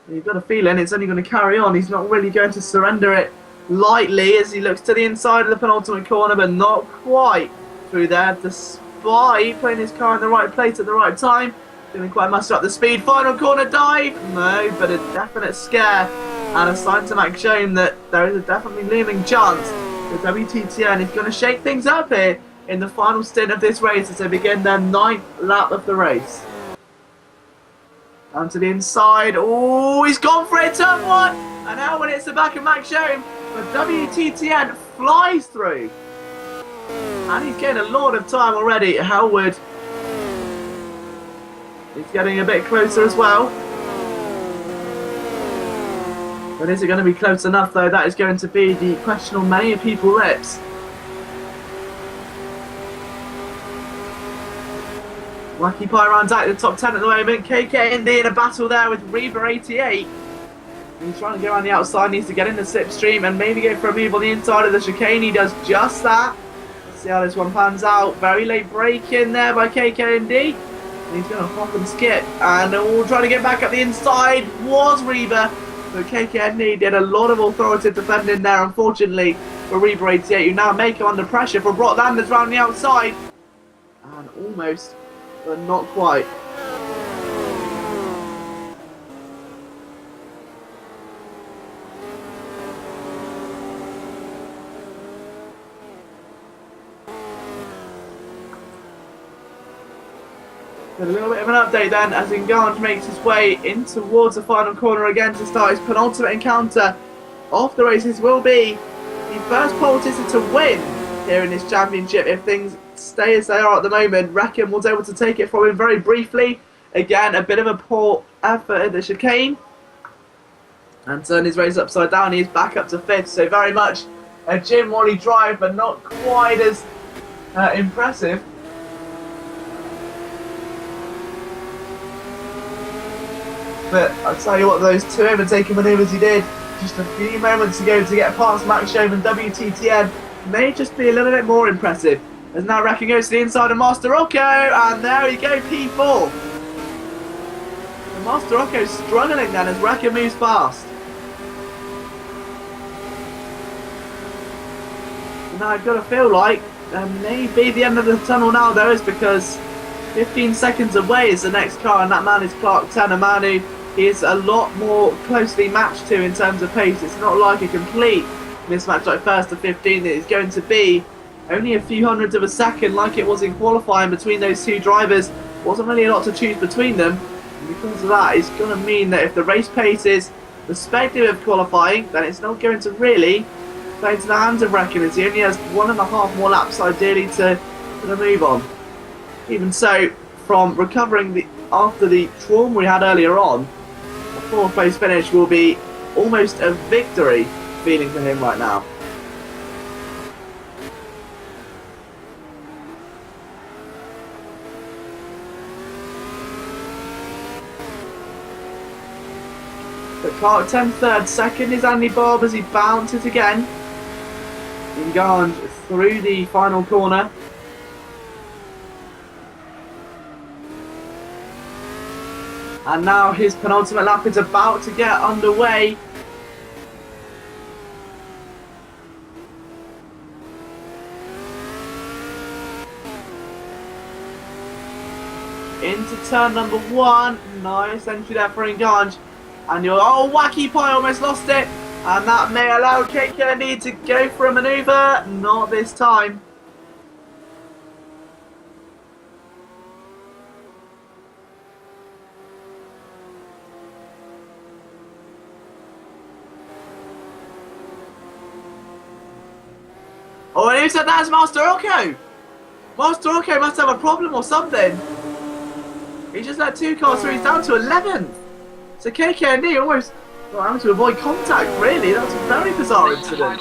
And you've got a feeling it's only going to carry on. He's not really going to surrender it lightly as he looks to the inside of the penultimate corner, but not quite through there, despite putting his car in the right place at the right time. Didn't quite muster up the speed. Final corner dive, no, but a definite scare and a sign to Max Shome that there is a definitely looming chance that WTTN is going to shake things up here in the final stint of this race as they begin their 9th lap of the race. Down to the inside. Oh, he's gone for it, turn 1. And now when it's the back of Max Shome, but WTTN flies through. And he's getting a lot of time already. Howard is getting a bit closer as well. But is it going to be close enough though? That is going to be the question on many people's lips. Wacky Pie rounds out the top 10 at the moment. KKND in a battle there with Reaver 88. He's trying to go around the outside, needs to get in the slipstream and maybe go for a move on the inside of the chicane. He does just that. Let's see how this one pans out. Very late break in there by KKND. And he's going to hop and skip. And all trying to get back up the inside was Reaver. But KKND did a lot of authoritative defending there, unfortunately, for Reaver 88, who now make him under pressure for Brock Landers round the outside. And almost, but not quite. A little bit of an update then as Nganj makes his way in towards the final corner again to start his penultimate encounter of the race. This will be the first pole position to win here in this championship if things stay as they are at the moment. Reckon was able to take it from him very briefly. Again, a bit of a poor effort at the chicane and turn his race upside down. He's back up to 5th, so very much a Jim Wally drive, but not quite as impressive. But I'll tell you what, those 2 overtaking manoeuvres he did just a few moments ago to get past Max Shome and WTTN may just be a little bit more impressive. As now Reckon goes to the inside of Master Rocco, and there we go, P4. And Master Rocco's struggling then as Reckon moves past. Now I've got to feel like there may be the end of the tunnel now though, is because 15 seconds away is the next car, and that man is Clark 10, a man who is a lot more closely matched to in terms of pace. It's not like a complete mismatch like 1st to 15. It is going to be only a few hundredths of a second like it was in qualifying between those 2 drivers. Wasn't really a lot to choose between them, and because of that it's going to mean that if the race pace is respective of qualifying, then it's not going to really play into the hands of Reckon, as he only has 1.5 more laps ideally to move on. Even so, from recovering after the trauma we had earlier on, a 4th place finish will be almost a victory feeling for him right now. But Clark 10 3rd, 2nd is Andy Bob as he bounces again. Nganj through the final corner. And now his penultimate lap is about to get underway. Into turn number 1. Nice entry there for Nganj. And you're, oh, Wacky Pie almost lost it. And that may allow KKND to go for a manoeuvre. Not this time. Oh, and who said that's Master Rocco? Master Rocco must have a problem or something. He just let 2 cars through. He's down to 11th. So KKND almost having to avoid contact, really. That's a very bizarre incident.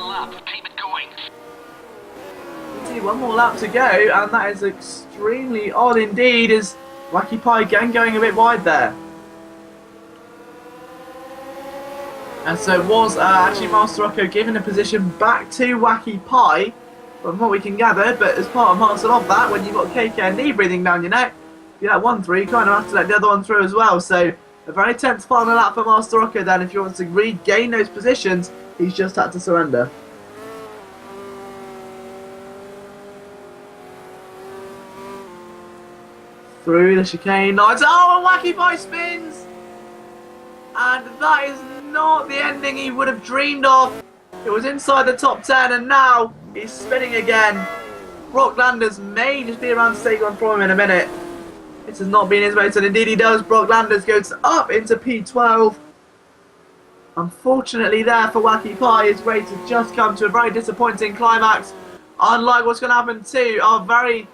See, one more lap to go, and that is extremely odd indeed. Is Wacky Pie again going a bit wide there? And so it was actually Master Rocco giving the position back to Wacky Pie, from what we can gather. But as part and parcel of that, when you've got KKND breathing down your neck, you let one through, you kind of have to let the other one through as well. So a very tense final lap for Master Rocco then. If he wants to regain those positions, he's just had to surrender. Through the chicane. Oh, and Wacky Pie spins! And that is not the ending he would have dreamed of. It was inside the top 10, and now he's spinning again. Brock Landers may just be around to take one from him in a minute. This has not been his race, and indeed he does. Brock Landers goes up into P12. Unfortunately there for Wacky Pie, his race has just come to a very disappointing climax. Unlike what's going to happen to our very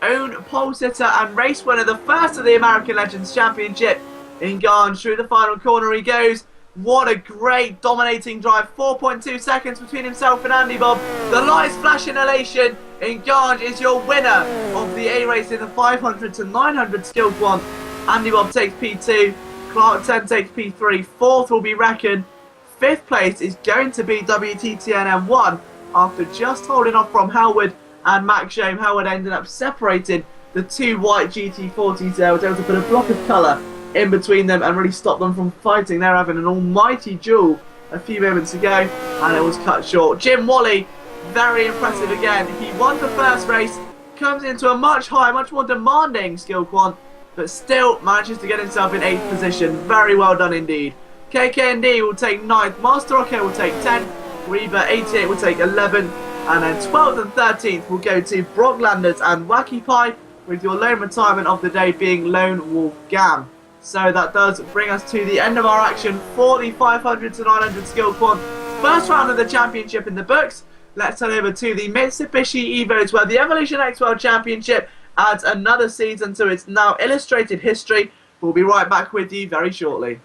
own pole sitter and race winner, the first of the American Legends Championship, in Ganj. Through the final corner he goes. What a great dominating drive. 4.2 seconds between himself and Andy Bob. The lights flash in elation. Ganj is your winner of the A race in the 500 to 900 skill quant. Andy Bob takes P2. Clark 10 takes P3. Fourth will be Reckon. Fifth place is going to be WTTN M1 after just holding off from Howard and Max Shame. Howard ended up separating the 2 white GT40s there. Was able to put a block of colour in between them and really stop them from fighting. They're having an almighty duel a few moments ago, and it was cut short. Jim Wally, very impressive again. He won the first race, comes into a much higher, much more demanding skill quant, but still manages to get himself in 8th position. Very well done indeed. KKND will take 9th, Master Rocco will take 10th, Reba 88 will take 11th, and then 12th and 13th will go to Brock Landers and Wacky Pie, with your lone retirement of the day being Lone Wolf Gam. So that does bring us to the end of our action for the 500 to 900 skill quant. First round of the championship in the books. Let's head over to the Mitsubishi Evos, where the Evolution X World Championship adds another season to its now illustrated history. We'll be right back with you very shortly.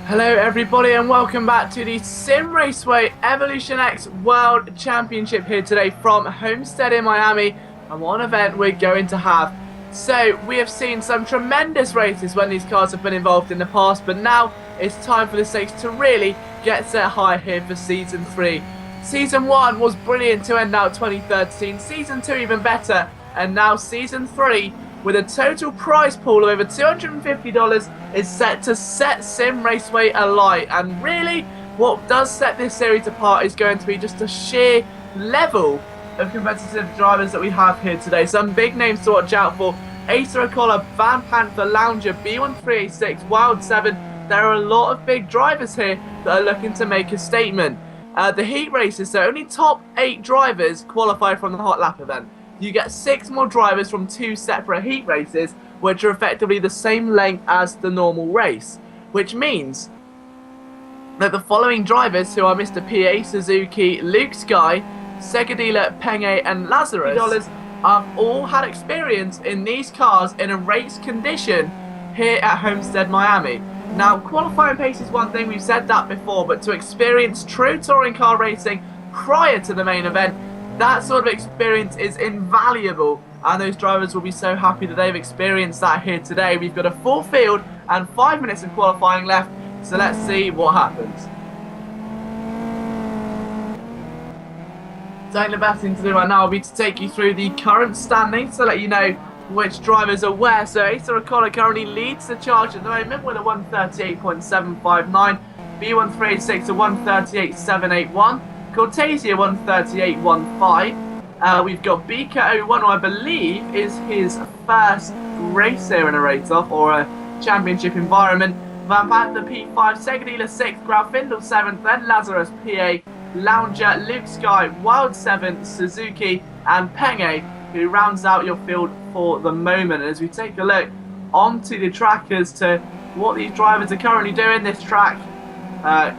Hello everybody and welcome back to the Simraceway Evolution X World Championship here today from Homestead in Miami, and what an event we're going to have. So we have seen some tremendous races when these cars have been involved in the past, but now it's time for the stakes to really get set high here for Season 3. Season 1 was brilliant to end out 2013, Season 2 even better, and now Season 3 with a total prize pool of over $250 is set to set Simraceway alight. And really, what does set this series apart is going to be just the sheer level of competitive drivers that we have here today. Some big names to watch out for: Acer Acola, Van Panther, Lounger, B1386, Wild 7. There are a lot of big drivers here that are looking to make a statement. The heat races, so only top 8 drivers qualify from the hot lap event. You get 6 more drivers from 2 separate heat races, which are effectively the same length as the normal race, which means that the following drivers, who are Mr. PA, Suzuki, Luke Sky, Segadila, Penge and Lazarus, have all had experience in these cars in a race condition here at Homestead, Miami. Now, qualifying pace is one thing, we've said that before, but to experience true touring car racing prior to the main event, that sort of experience is invaluable, and those drivers will be so happy that they've experienced that here today. We've got a full field and 5 minutes of qualifying left, so let's see what happens. So I think the best thing to do right now will be to take you through the current standings to let you know which drivers are where. So Acer Acola currently leads the charge at the moment with a 138.759, B1386 a 138.781, Cortesia 138.15. We've got Bika01, who I believe is his first race here in a race-off or a championship environment. Van Panther P5, Segadila 6th, Grauffindel 7th, then Lazarus PA, Lounger, Luke Sky, Wild 7, Suzuki, and Penge, who rounds out your field for the moment. As we take a look onto the track as to what these drivers are currently doing, this track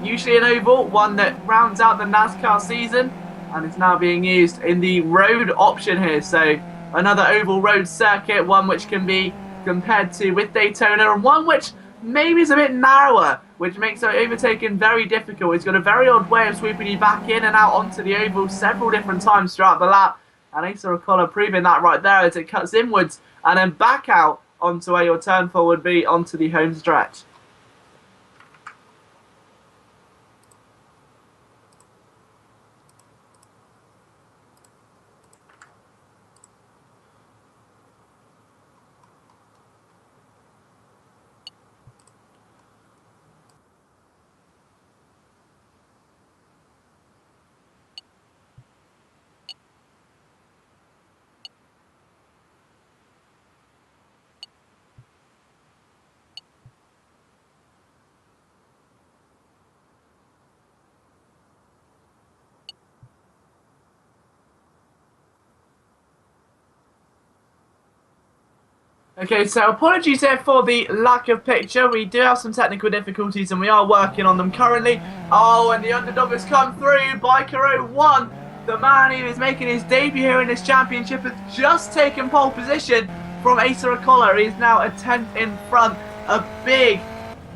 usually an oval, one that rounds out the NASCAR season, and is now being used in the road option here. So another oval road circuit, one which can be compared to with Daytona, and one which maybe is a bit narrower, which makes overtaking very difficult. It's got a very odd way of sweeping you back in and out onto the oval several different times throughout the lap, and Acer Acola proving that right there as it cuts inwards and then back out onto where your turn four would be onto the home stretch. Okay, so apologies here for the lack of picture. We do have some technical difficulties and we are working on them currently. Oh, and the underdog has come through. Biker01, the man who is making his debut here in this championship, has just taken pole position from Acer Acola. He is now a 10th in front. A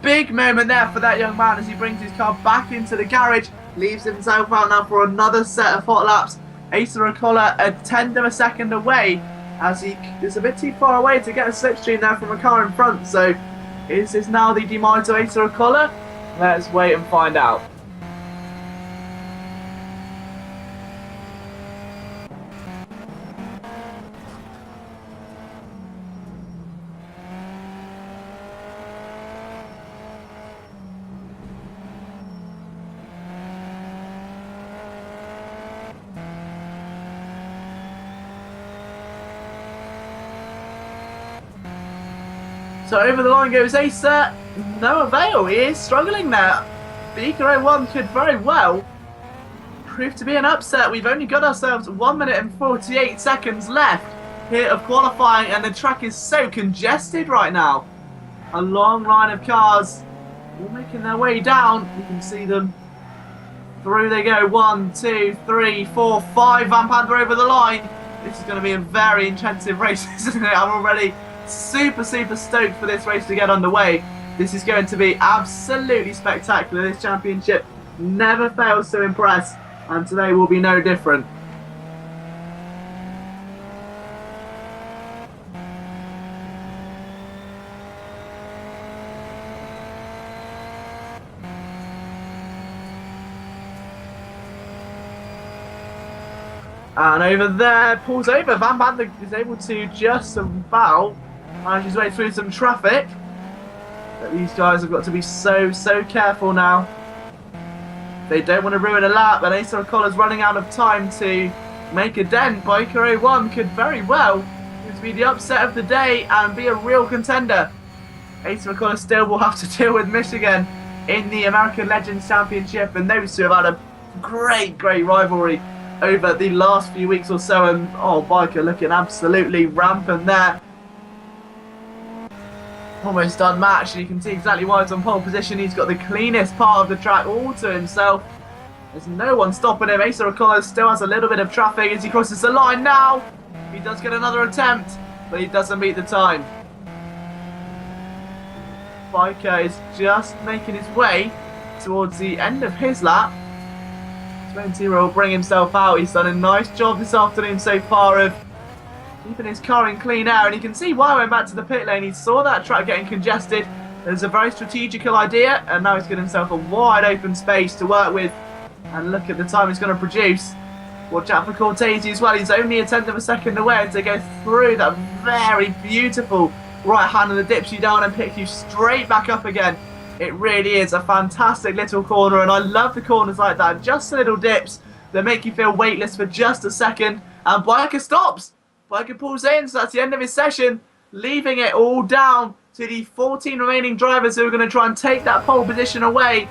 big moment there for that young man as he brings his car back into the garage. Leaves himself out now for another set of hot laps. Acer Acola a 10th of a second away, as he is a bit too far away to get a slipstream there from a car in front. So is this now the demise of Acer Acola? Let's wait and find out. So over the line goes Acer, no avail, he is struggling there. Bika01 could very well prove to be an upset. We've only got ourselves 1 minute and 48 seconds left here of qualifying, and the track is so congested right now. A long line of cars all making their way down. You can see them. Through they go. 1, 2, 3, 4, 5. Van Panther over the line. This is going to be a very intensive race, isn't it? I'm already super stoked for this race to get underway. This is going to be absolutely spectacular. This championship never fails to impress, and today will be no different. And over there, pulls over. Van Banden is able to just about manage his way through some traffic. But these guys have got to be so careful now. They don't want to ruin a lap, and Asa O'Connor's running out of time to make a dent. Biker 01 could very well be the upset of the day and be a real contender. Asa O'Connor still will have to deal with Michigan in the American Legends Championship, and those two have had a great rivalry over the last few weeks or so, and Biker looking absolutely rampant there. Almost unmatched. You can see exactly why he's on pole position. He's got the cleanest part of the track all to himself. There's no one stopping him. Asa O'Connor still has a little bit of traffic as he crosses the line now. He does get another attempt, but he doesn't meet the time. Biker is just making his way towards the end of his lap. 20 will bring himself out. He's done a nice job this afternoon so far of keeping his car in clean air, and you can see why I went back to the pit lane. He saw that track getting congested. There's a very strategical idea, and now he's getting himself a wide open space to work with, and look at the time he's going to produce. Watch out for Cortese as well. He's only a tenth of a second away to go through that very beautiful right hand, and the dips you down and picks you straight back up again. It really is a fantastic little corner, and I love the corners like that. Just little dips that make you feel weightless for just a second, and Biker stops. Biker pulls in, so that's the end of his session, leaving it all down to the 14 remaining drivers who are going to try and take that pole position away.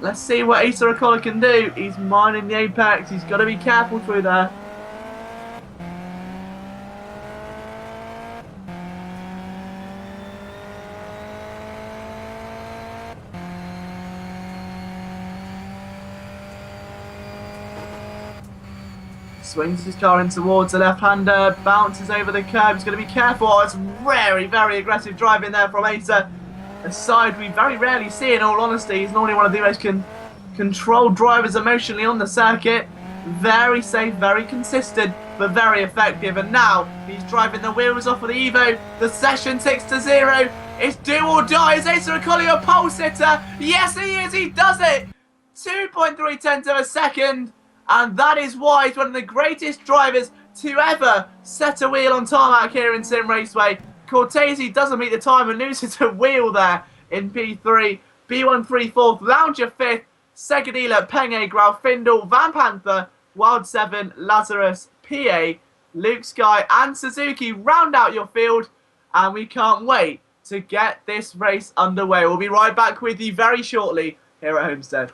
Let's see what Asa O'Connor can do. He's mining the apex. He's got to be careful through there. Swings his car in towards the left-hander, bounces over the curb. He's going to be careful. Oh, it's very aggressive driving there from Asa. A side we very rarely see, in all honesty. He's normally one of the most controlled drivers emotionally on the circuit. Very safe, very consistent, but very effective. And now he's driving the wheels off of the Evo. The session ticks to 0. It's do or die. Is Asa O'Connor a pole sitter? Yes, he is. He does it. 2.3 tenths of a second. And that is why he's one of the greatest drivers to ever set a wheel on tarmac here in Simraceway. Cortese doesn't meet the time and loses a wheel there in P3. B13 4th, Lounger 5th, Segadila, Penge, Graufindel, Van Panther, Wild 7, Lazarus, PA, Luke Sky and Suzuki round out your field. And we can't wait to get this race underway. We'll be right back with you very shortly here at Homestead.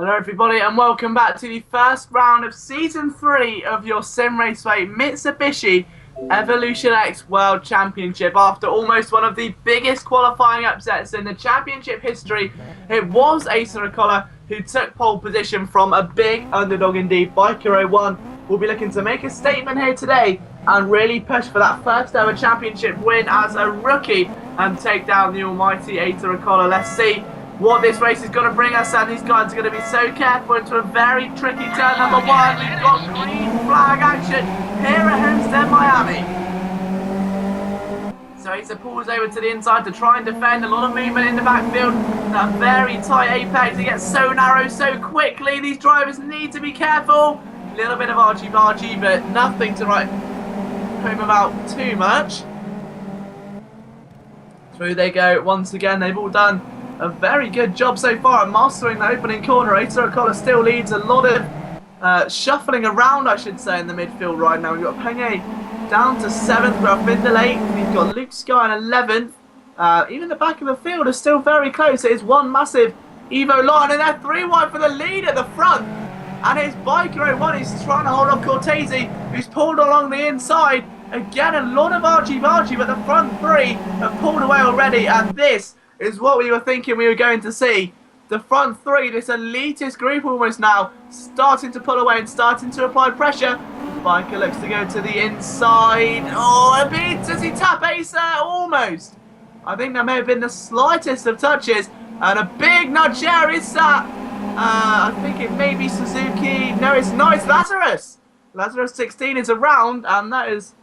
Hello everybody and welcome back to the first round of Season 3 of your Simraceway Mitsubishi Evolution X World Championship. After almost one of the biggest qualifying upsets in the championship history, it was Asa Ricola who took pole position from a big underdog indeed. Biker 01 will be looking to make a statement here today and really push for that first ever championship win as a rookie and take down the almighty Asa Ricola. Let's see what this race is going to bring us, and these guys are going to be so careful into a very tricky turn number 1. We've got green flag action here at Homestead, Miami. So Asa pulls over to the inside to try and defend. A lot of movement in the backfield. That very tight apex. It gets so narrow so quickly. These drivers need to be careful. A little bit of argy-bargy, but nothing to write home about too much. Through they go once again. They've all done a very good job so far at mastering the opening corner. Asa Ricola still leads. A lot of shuffling around, I should say, in the midfield right now. We've got Penge down to 7th, Rafinda 8th. We've got Luke Sky in 11th. Even the back of the field is still very close. It is one massive Evo line, and they're 3 wide for the lead at the front. And it's Biker 01 who's trying to hold on Cortese, who's pulled along the inside. Again, a lot of argy-bargy, but the front 3 have pulled away already, and this is what we were thinking we were going to see. The front 3, this elitist group almost now, starting to pull away and starting to apply pressure. Biker looks to go to the inside. Oh, a bit, does he tap Asa? Almost. I think there may have been the slightest of touches. And a big nudge here is that. I think it may be Suzuki. No, it's not. It's Lazarus. Lazarus 16 is around, and that has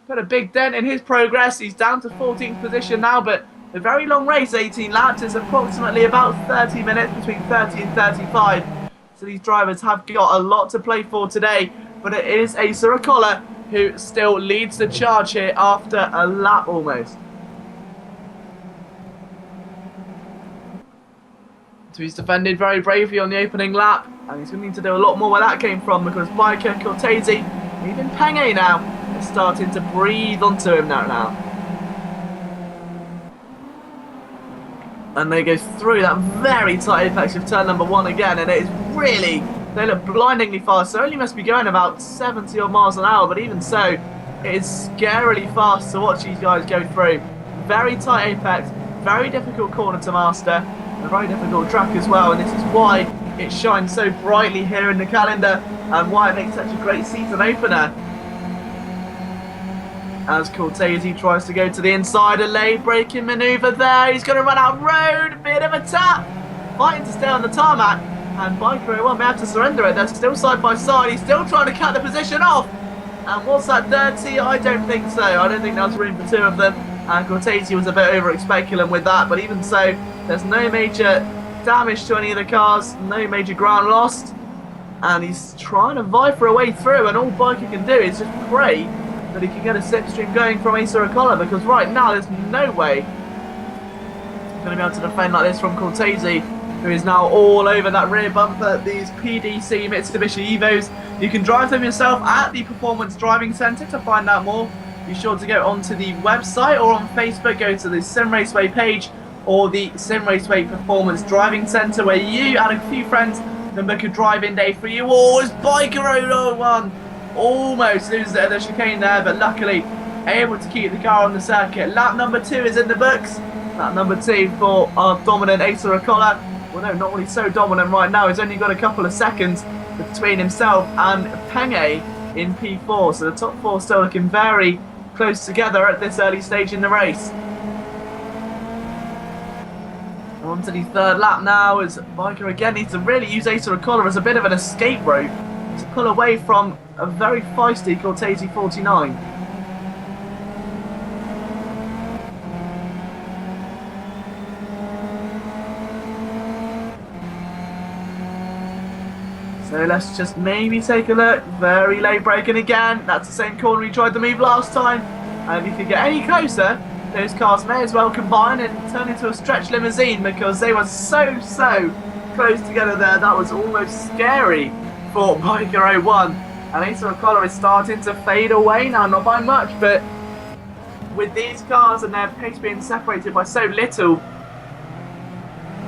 put a big dent in his progress. He's down to 14th position now, but a very long race, 18 laps, is approximately about 30 minutes, between 30 and 35. So these drivers have got a lot to play for today, but it is Asa Ricola who still leads the charge here after a lap almost. So he's defended very bravely on the opening lap, and he's going to need to do a lot more where that came from, because Biker, Cortese, even Penge now is starting to breathe onto him now. And they go through that very tight apex of turn number 1 again, and it is really, they look blindingly fast. So only must be going about 70 odd miles an hour, but even so, it is scarily fast to watch these guys go through. Very tight apex, very difficult corner to master, a very difficult track as well, and this is why it shines so brightly here in the calendar and why it makes such a great season opener. As Cortese tries to go to the inside, a late braking manoeuvre there. He's going to run out road, bit of a tap, fighting to stay on the tarmac, and Biker 01 may have to surrender it. They're still side by side. He's still trying to cut the position off. And was that dirty? I don't think so. I don't think there was room for 2 of them. And Cortese was a bit over-speculum with that, but even so, there's no major damage to any of the cars, no major ground lost, and he's trying to viper a way through, and all Biker can do is just pray that he can get a slipstream going from Asa Ricola, because right now there's no way he's going to be able to defend like this from Cortese, who is now all over that rear bumper. These PDC Mitsubishi Evos, you can drive them yourself at the Performance Driving Centre. To find out more, be sure to go onto the website, or on Facebook, go to the Simraceway page or the Simraceway Performance Driving Centre, where you and a few friends can book a drive-in day for you. Oh, it's Biker 01 almost loses the chicane there, but luckily able to keep the car on the circuit. Lap number 2 is in the books. Lap number 2 for our dominant Asa Ricola. Well, no, not really so dominant right now. He's only got a couple of seconds between himself and Penge in P4, so the top 4 still looking very close together at this early stage in the race. On to the 3rd lap now, as Biker again needs to really use Asa Ricola as a bit of an escape rope to pull away from a very feisty Cortese 49. So let's just maybe take a look. Very late braking again. That's the same corner he tried to move last time. And if he could get any closer, those cars may as well combine and turn into a stretch limousine, because they were so close together there. That was almost scary for Biker 01. And Asa Ricola is starting to fade away now, not by much, but with these cars and their pace being separated by so little,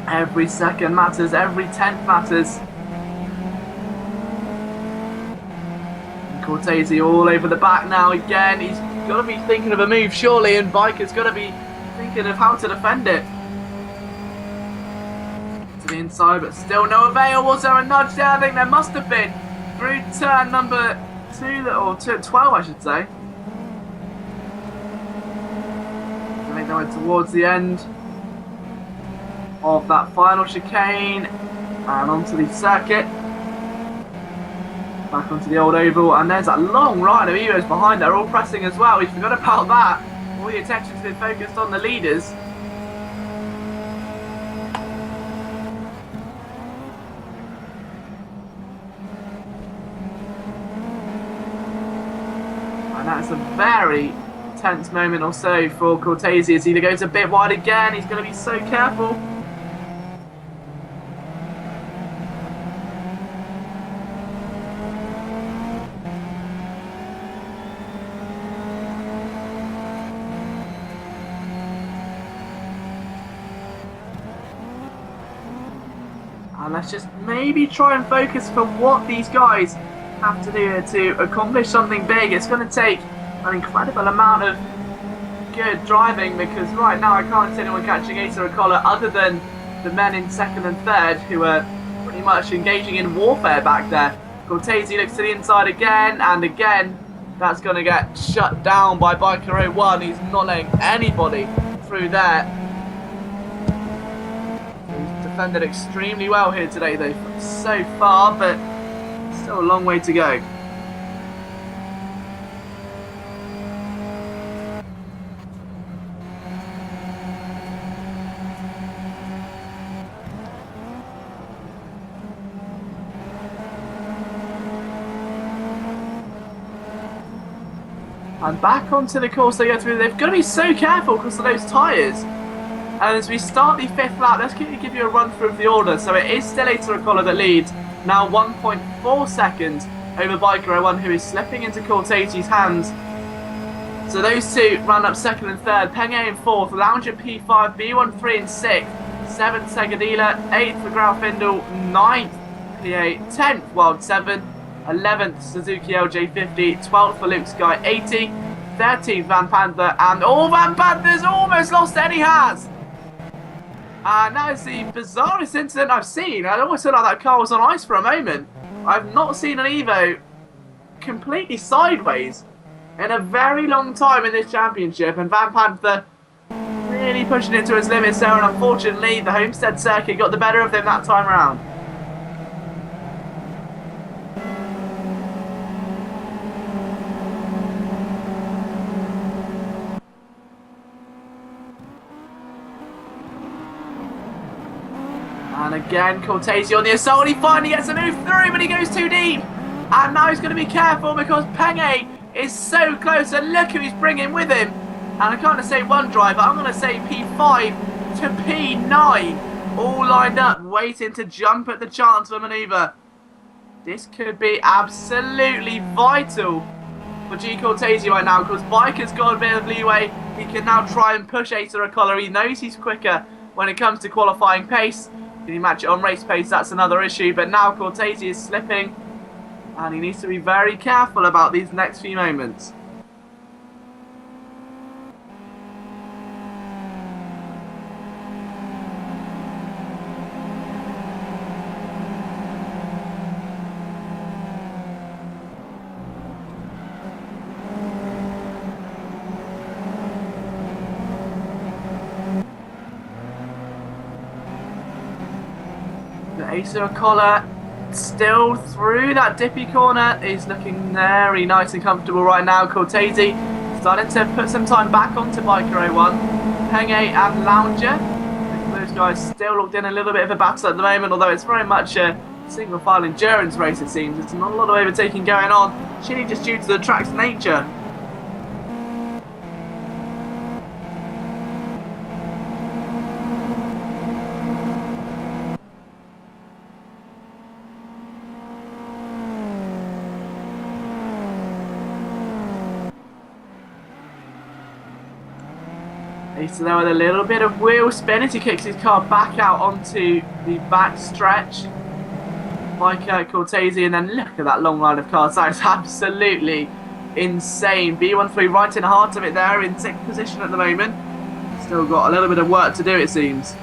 every second matters, every tenth matters. Cortese all over the back now again. He's got to be thinking of a move, surely, and Biker's got to be thinking of how to defend it. To the inside, but still no avail. Was there a nudge there? I think there must have been. Through turn number 12, I should say. I think they went towards the end of that final chicane and onto the circuit. Back onto the old oval, and there's that long line of Evos behind. They're all pressing as well. We forgot about that. All the attention's been focused on the leaders. And that's a very tense moment or so for Cortese as he goes a bit wide again. He's going to be so careful. And let's just maybe try and focus for what these guys have to do here to accomplish something big. It's going to take an incredible amount of good driving, because right now I can't see anyone catching Ace or a collar other than the men in second and third who are pretty much engaging in warfare back there. Cortese looks to the inside again, and again that's going to get shut down by Biker 01. He's not letting anybody through there. Defended extremely well here today though, so far, but still a long way to go. And back onto the course they go through. They've got to be so careful because of those tyres. And as we start the fifth lap, let's give you a run through of the order. So it is still Ace Ricola that leads, now 1.4 seconds over Biker 01, who is slipping into Cortese's hands. So those two run up second and third, Penge in fourth, Lounger P5, B1 3 and 6, 7th Segadila, 8th for Graufindel, 9th PA, 10th Wild 7, 11th Suzuki LJ50, 12th for Luke Sky 80, 13th Van Panther, and Van Panther's almost lost Eddie has. And that is the bizarrest incident I've seen. I almost feel like that car was on ice for a moment. I've not seen an Evo completely sideways in a very long time in this championship, and Van Panther really pushing it to his limits there, and unfortunately the Homestead circuit got the better of him that time around. And again, Cortese on the assault. He finally gets a move through, but he goes too deep. And now he's going to be careful because Penge is so close. And look who he's bringing with him. And I can't say one driver. I'm going to say P5 to P9. All lined up, waiting to jump at the chance of a manoeuvre. This could be absolutely vital for G Cortese right now, because Biker's got a bit of leeway. He can now try and push Ace or a collar. He knows he's quicker when it comes to qualifying pace. Can he match it on race pace? That's another issue. But now Cortese is slipping, and he needs to be very careful about these next few moments. Ace or a collar still through that dippy corner. He's looking very nice and comfortable right now. Cortese starting to put some time back onto Biker 01. Penge and Lounger, those guys still locked in a little bit of a battle at the moment, although it's very much a single file endurance race it seems. There's not a lot of overtaking going on, surely just due to the track's nature. So there with a little bit of wheel spin as he kicks his car back out onto the back stretch. Biker, Cortese, and then look at that long line of cars. That is absolutely insane. B13 right in the heart of it there, in 6th position at the moment. Still got a little bit of work to do, it seems.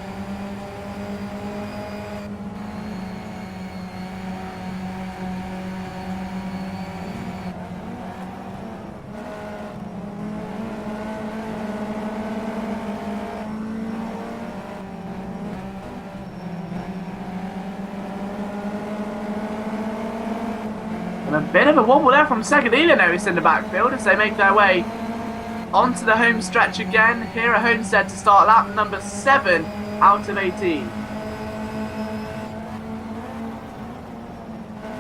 And a bit of a wobble there from Segadila notice in the backfield as they make their way onto the home stretch again. Here at Homestead to start lap number 7 out of 18.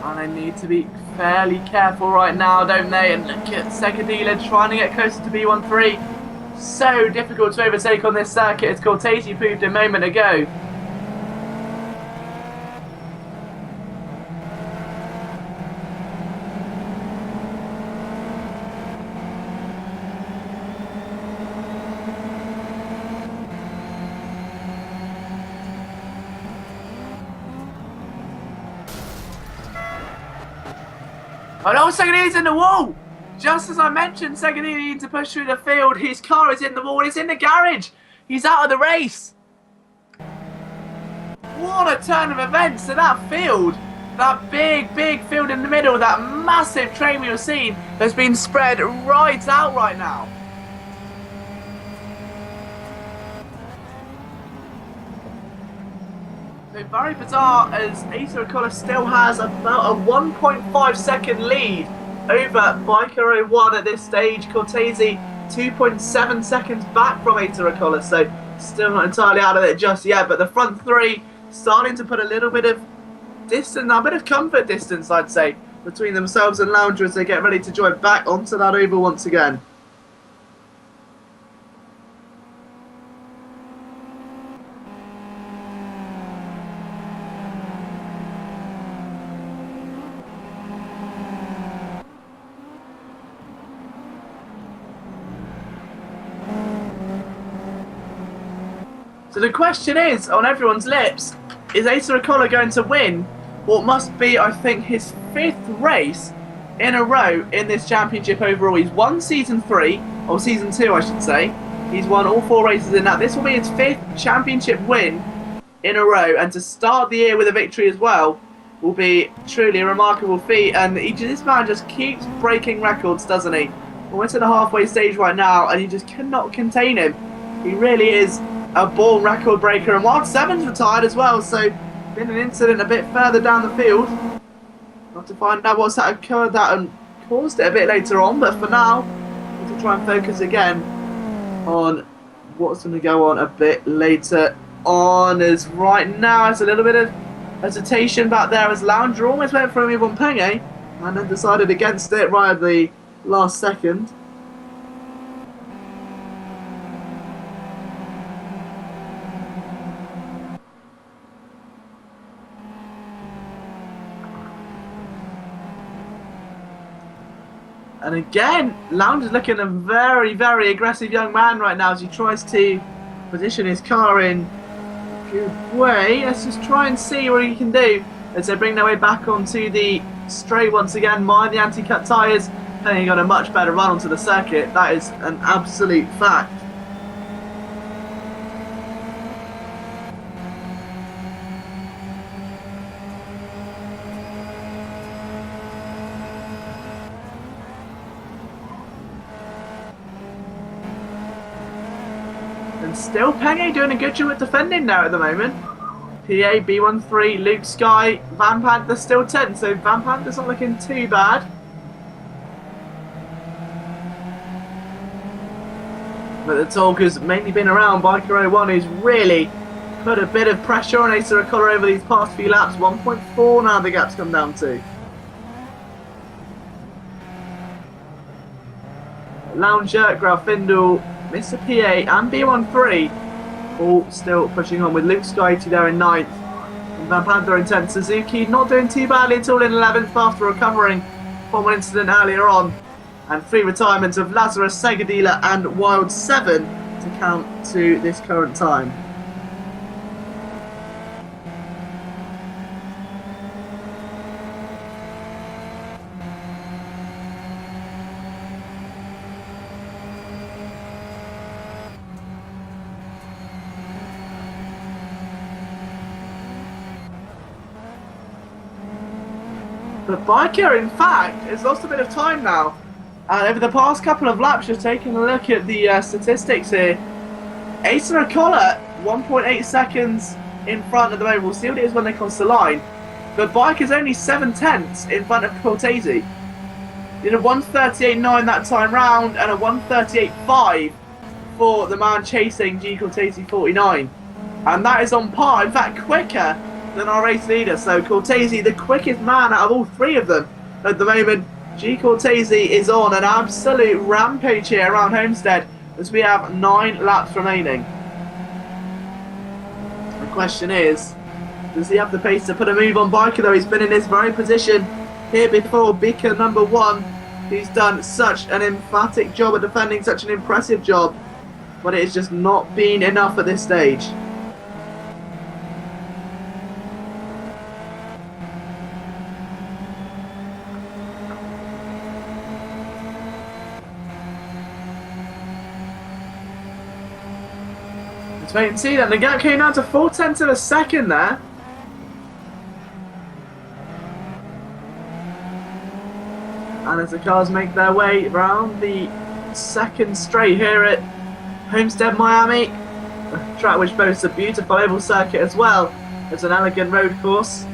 And they need to be fairly careful right now, don't they? And look at Segadila trying to get closer to B13. So difficult to overtake on this circuit, as Cortese proved a moment ago. Oh no, Segadili's in the wall! Just as I mentioned, Segadili needs to push through the field. His car is in the wall, it's in the garage! He's out of the race! What a turn of events to that field! That big field in the middle, that massive train we were seeing has been spread right out right now. So very bizarre, as Asa O'Connor still has about a 1.5 second lead over Biker 01 at this stage. Cortese 2.7 seconds back from Asa O'Connor, so still not entirely out of it just yet, but the front three starting to put a little bit of distance, a bit of comfort distance, I'd say, between themselves and Lounger as they get ready to join back onto that oval once again. So the question is, on everyone's lips, is Asa O'Connor going to win what must be, I think, his 5th race in a row in this championship overall? He's won Season 3, or Season 2 I should say. He's won all 4 races in that. This will be his 5th championship win in a row, and to start the year with a victory as well will be truly a remarkable feat. And this man just keeps breaking records, doesn't he? We're to the halfway stage right now, and you just cannot contain him. He really is a born record breaker, and Wild 7's retired as well, so been an incident a bit further down the field. Have to find out what's that occurred that and caused it a bit later on, but for now, we to try and focus again on what's going to go on a bit later on, as right now it's a little bit of hesitation back there as Lounger almost went for a move on Penge and then decided against it right at the last second. And again, Lounge is looking a very, very aggressive young man right now as he tries to position his car in a good way. Let's just try and see what he can do as they bring their way back onto the straight once again. Mind the anti-cut tyres. He got a much better run onto the circuit. That is an absolute fact. And still Penge doing a good job at defending now at the moment. PA, B13, Luke Sky, Van Panther still 10, so Van Panther's not looking too bad. But the talk has mainly been around Biker 01, who's really put a bit of pressure on Asa O'Connor over these past few laps. 1.4 now the gap's come down to. Lounger, Grafindle, Mr. PA and B13 all still pushing on with Luke Sky there in 9th. And Van Panther in 10th. Suzuki not doing too badly at all in 11th after recovering from an incident earlier on. And 3 retirements of Lazarus, Segadila and Wild 7 to count to this current time. But Biker, in fact, has lost a bit of time now. And over the past couple of laps, just taking a look at the statistics here, Asa Acola, 1.8 seconds in front at the moment. We'll see what it is when they cross the line. But Biker's only 7/10 in front of Cortese. Did a 1:38.9 that time round and a 1:38.5 for the man chasing G Cortese 49. And that is on par, in fact quicker than our race leader. So Cortese, the quickest man out of all three of them at the moment. G Cortese is on an absolute rampage here around Homestead as we have 9 laps remaining. The question is, does he have the pace to put a move on Biker though? He's been in this very position here before. Biker number 1, he's done such an emphatic job at defending, such an impressive job, but it has just not been enough at this stage. Let's wait and see then. The gap came down to 0.4 of a second there. And as the cars make their way around the second straight here at Homestead, Miami, a track which boasts a beautiful oval circuit as well as an elegant road course.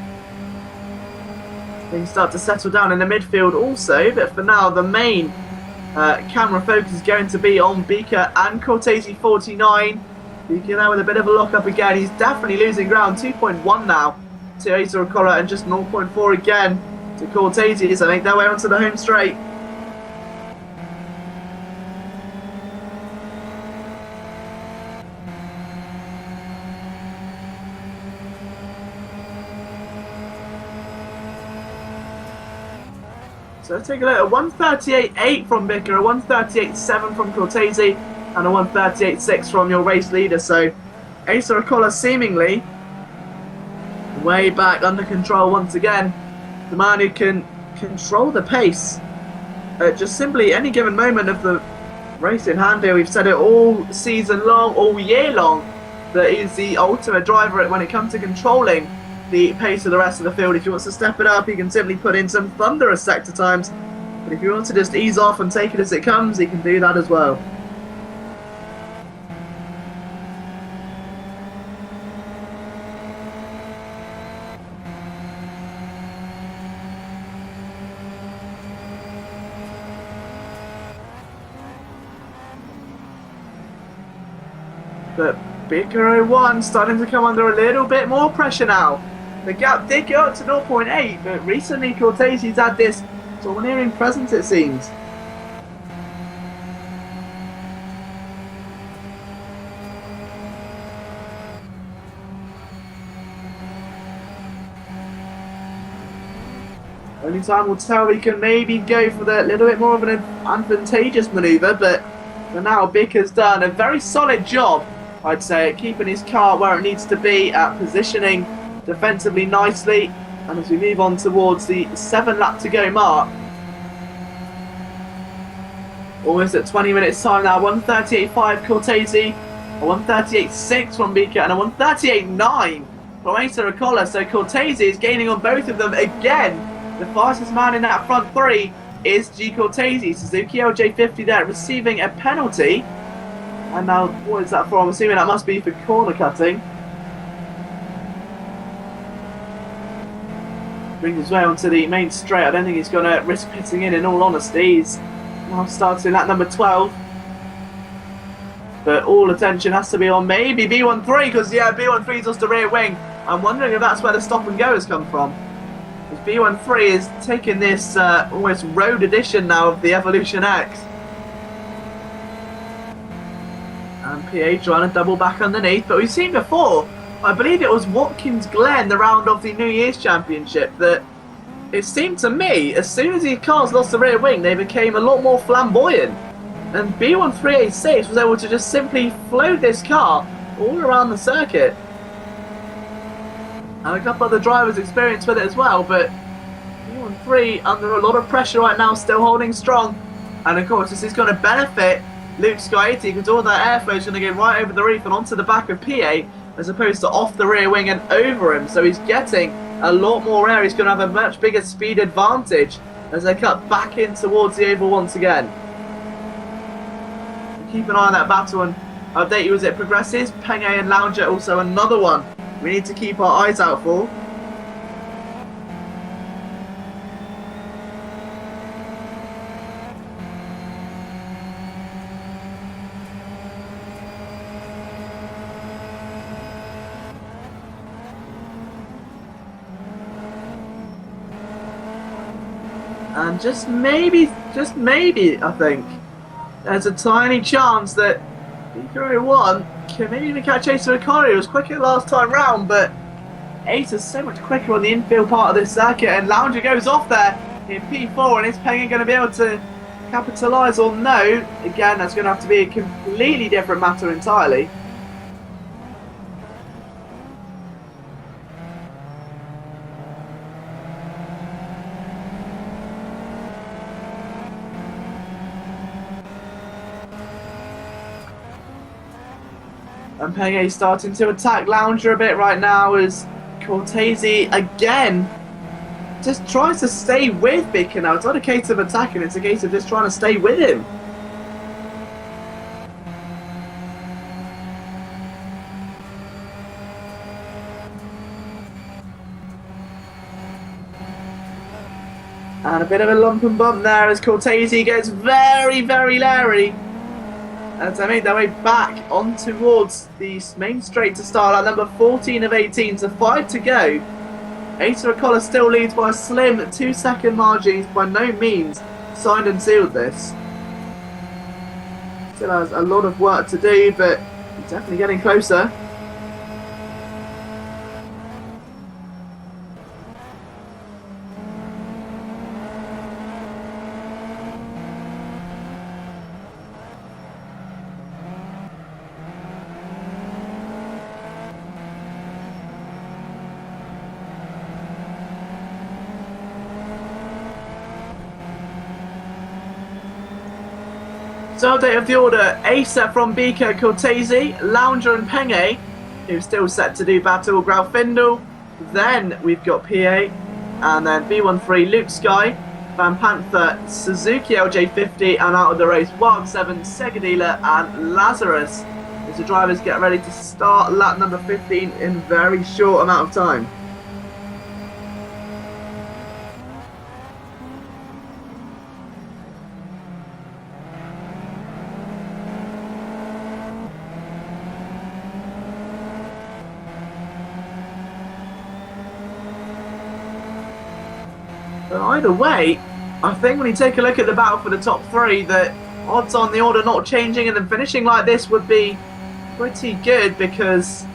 Things start to settle down in the midfield also, but for now the main camera focus is going to be on Biker and Cortese 49. Biker now with a bit of a lock up again. He's definitely losing ground. 2.1 now to Asa Acola and just 0.4 again to Cortese as they make their way onto the home straight. So let's take a look at a 1:38.8 from Biker, a 1:38.7 from Cortese, and a 1:38.6 from your race leader. So Asa Acola seemingly way back under control once again. The man who can control the pace at just simply any given moment of the race in hand here. We've said it all season long, all year long, that he's the ultimate driver when it comes to controlling the pace of the rest of the field. If he wants to step it up, he can simply put in some thunderous sector times. But if he wants to just ease off and take it as it comes, he can do that as well. But Biker 01 starting to come under a little bit more pressure now. The gap did go up to 0.8, but recently Cortese's had this domineering presence, it seems. Only time will tell. We can maybe go for the little bit more of an advantageous manoeuvre, but for now Biker's done a very solid job, I'd say, at keeping his car where it needs to be, at positioning defensively nicely. And as we move on towards the 7 lap to go mark, almost at 20 minutes time now, 1:38.5 Cortese, a 1:38.6 from Biker, and a 1:38.9 from Asa Acola. So Cortese is gaining on both of them again. The fastest man in that front 3 is G Cortese. Suzuki LJ50 there receiving a penalty. And now, what is that for? I'm assuming that must be for corner cutting. Brings his way onto the main straight. I don't think he's going to risk pitting in all honesty. He's now starting at number 12. But all attention has to be on maybe B13, because yeah, B13's lost the rear wing. I'm wondering if that's where the stop and go has come from. Because B13 is taking this almost road edition now of the Evolution X. And PA trying to double back underneath, but we've seen before, I believe it was Watkins Glen, the round of the New Year's Championship, that it seemed to me, as soon as these cars lost the rear wing, they became a lot more flamboyant. And B1386 was able to just simply float this car all around the circuit. And a couple of the drivers experienced with it as well, but B13 under a lot of pressure right now, still holding strong. And of course, this is going to benefit Luke Sky80, because all that airflow is going to go right over the roof and onto the back of PA, as opposed to off the rear wing and over him. So he's getting a lot more air. He's going to have a much bigger speed advantage as they cut back in towards the oval once again. Keep an eye on that battle and update you as it progresses. Penge and Lounger also another one we need to keep our eyes out for. And just maybe, I think, there's a tiny chance that Hikaru 1 can maybe even catch Ace O'Connor. He was quicker last time round, but Ace is so much quicker on the infield part of this circuit, and Lounger goes off there in P4, and is Penge going to be able to capitalise or no? Again, that's going to have to be a completely different matter entirely. And Penge starting to attack Lounger a bit right now as Cortese again just tries to stay with Beacon now. It's not a case of attacking, it's a case of just trying to stay with him. And a bit of a lump and bump there as Cortese gets very, very leery as they make their way back on towards the main straight to start at number 14 of 18, so 5 to go. Ace O'Connor still leads by a slim 2-second margin. He's by no means signed and sealed this. Still has a lot of work to do, but he's definitely getting closer. So update of the order: Ace from Bika, Cortese, Lounger and Penge, who's still set to do battle Grauffindel. Then we've got PA, and then B13 Luke Sky, Van Panther, Suzuki LJ50, and out of the race Wild 7, Segadila and Lazarus. As the drivers get ready to start lap number 15 in a very short amount of time. But either way, I think when you take a look at the battle for the top 3, that odds on the order not changing and then finishing like this would be pretty good, because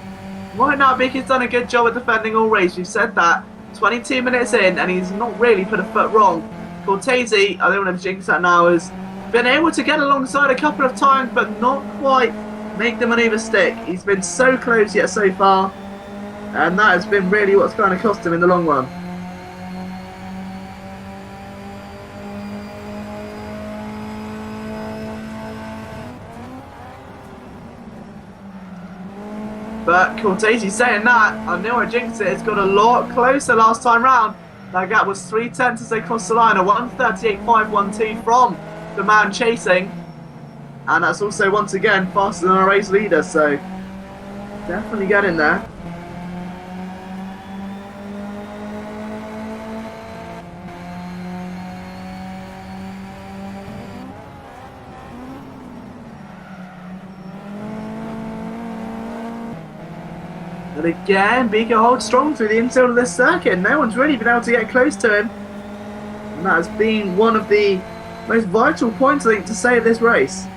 right now Biki's done a good job at defending all race. We've said that. 22 minutes in and he's not really put a foot wrong. Cortese, I don't want to jinx that now, has been able to get alongside a couple of times but not quite make the manoeuvre stick. He's been so close yet so far, and that has been really what's kind of cost him in the long run. But Cortese saying that, I knew I jinxed it. It's got a lot closer last time round. That gap was 3/10 as they crossed the line, a 1:38.512 from the man chasing. And that's also once again faster than our race leader, so definitely get in there. But again, Bika holds strong through the infield of this circuit. No one's really been able to get close to him. And that has been one of the most vital points, I think, to save this race.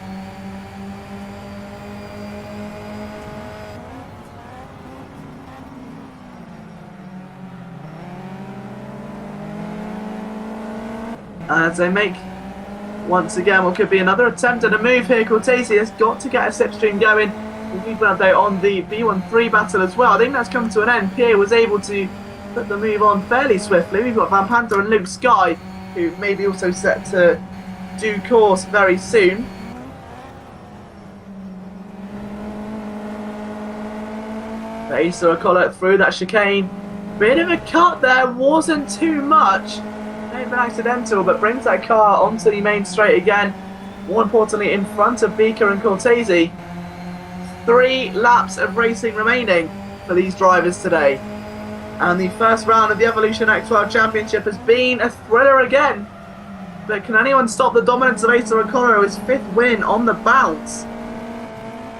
As they make, once again, what could be another attempt at a move here. Cortese has got to get a slipstream going. We'll keep an update on the B13 battle as well. I think that's come to an end. Pierre was able to put the move on fairly swiftly. We've got Van Panther and Luke Sky, who may be also set to do course very soon. Ace O'Connor through that chicane. Bit of a cut there, wasn't too much. Maybe an accidental, but brings that car onto the main straight again. More importantly, in front of Beaker and Cortese. 3 laps of racing remaining for these drivers today. And the first round of the Evolution X12 Championship has been a thriller again. But can anyone stop the dominance of Asa Okoro, his 5th win on the bounce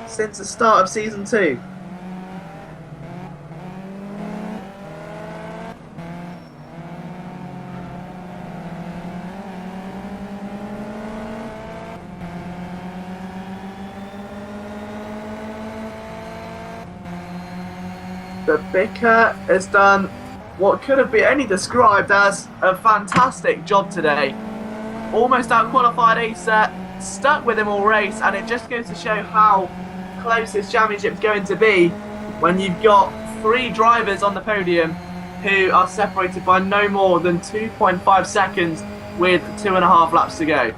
since the start of Season 2? But Beaker has done what could have been only described as a fantastic job today. Almost outqualified Asa, stuck with him all race, and it just goes to show how close this championship is going to be when you've got 3 drivers on the podium who are separated by no more than 2.5 seconds with 2.5 laps to go.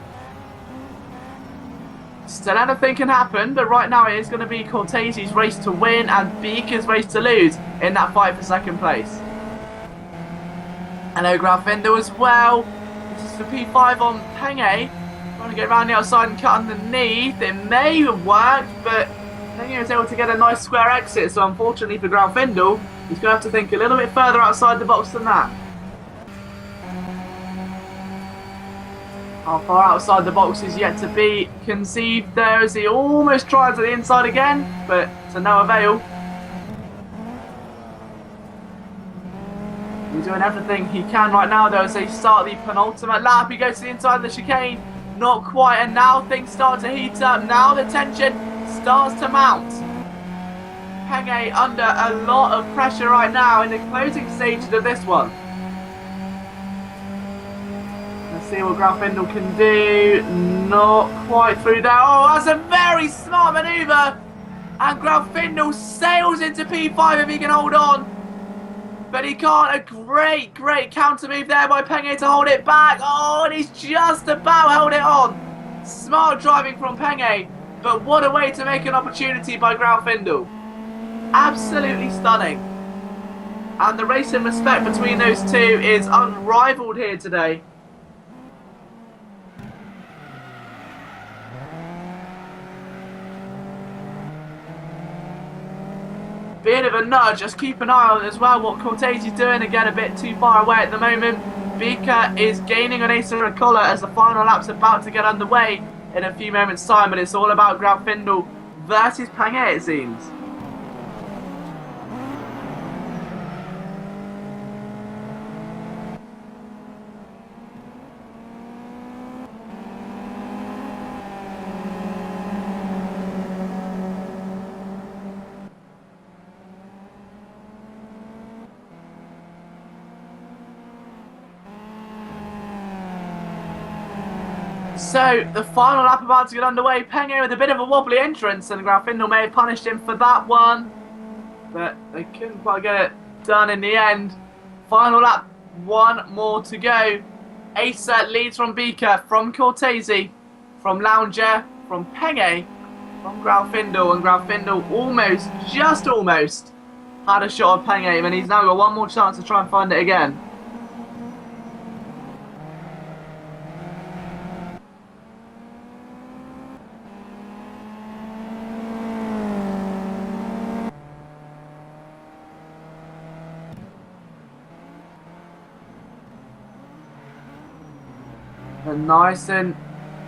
Still anything can happen, but right now it is going to be Cortese's race to win and Beaker's race to lose in that fight for second place. Hello, Graffindo as well. This is for P5 on Penge. Trying to get around the outside and cut underneath. It may have worked, but Penge was able to get a nice square exit, so unfortunately for Graffindo, he's going to have to think a little bit further outside the box than that. How far outside the box is yet to be conceived there as he almost tries to the inside again, but to no avail. He's doing everything he can right now though as they start the penultimate lap. He goes to the inside of the chicane, not quite, and now things start to heat up. Now the tension starts to mount. Penge under a lot of pressure right now in the closing stages of this one. See what Graffindo can do. Not quite through there. Oh, that's a very smart manoeuvre. And Graffindo sails into P5 if he can hold on. But he can't. A great counter move there by Penge to hold it back. Oh, and he's just about held it on. Smart driving from Penge. But what a way to make an opportunity by Graffindo. Absolutely stunning. And the racing respect between those two is unrivaled here today. Bit of a nudge, just keep an eye on as well what Cortese's doing, again a bit too far away at the moment. Beaker is gaining on Asa Okoro as the final lap's about to get underway in a few moments time, but it's all about Graffindo versus Penge it seems. So, the final lap about to get underway. Penge with a bit of a wobbly entrance, and Graffindo may have punished him for that one. But they couldn't quite get it done in the end. Final lap, 1 more to go. Asa leads from Beaker, from Cortese, from Lounger, from Penge, from Graffindo. And Graffindo almost, just almost, had a shot of Penge, and he's now got one more chance to try and find it again. And nice and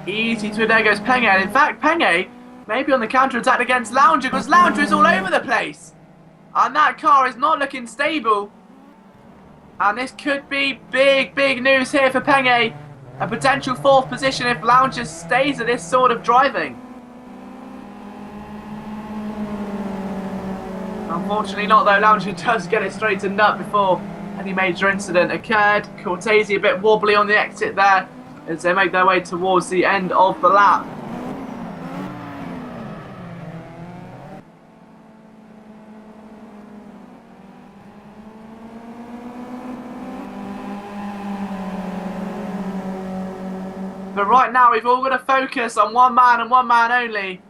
easy through there goes Penge. And in fact, Penge may be on the counter-attack against Lounger, because Lounger is all over the place. And that car is not looking stable. And this could be big news here for Penge. A potential 4th position if Lounger stays at this sort of driving. Unfortunately not though, Lounger does get it straightened up before any major incident occurred. Cortese a bit wobbly on the exit there as they make their way towards the end of the lap. But right now we've all got to focus on one man and one man only.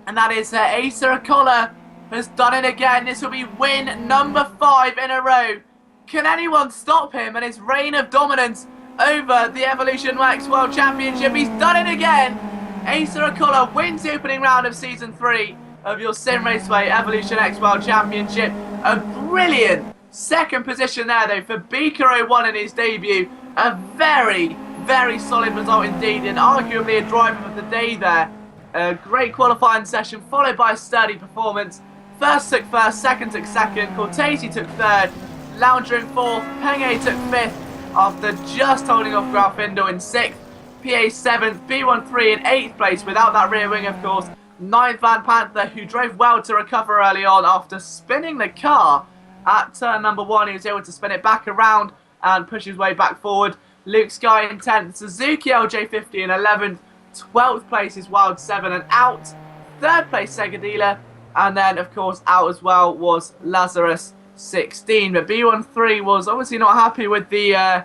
And that is Asa Okoro has done it again. This will be win number 5 in a row. Can anyone stop him and his reign of dominance over the Evolution Wax World Championship? He's done it again. Asa Akulla wins the opening round of Season 3 of your Simraceway Evolution X World Championship. A brilliant second position there, though, for Beaker01 in his debut. A very, very solid result indeed, and arguably a driver of the day there. A great qualifying session, followed by a sturdy performance. First took first, second took second, Cortese took third, Lounger in fourth, Penge took fifth, after just holding off Grafindel in sixth, PA 7th, B13 in 8th place without that rear wing, of course. 9th Van Panther, who drove well to recover early on after spinning the car at turn number 1. He was able to spin it back around and push his way back forward. Luke Sky in 10th, Suzuki LJ50 in 11th, 12th place is Wild 7 and out. 3rd place Sega Dealer, and then of course out as well was Lazarus 16. But B13 was obviously not happy with the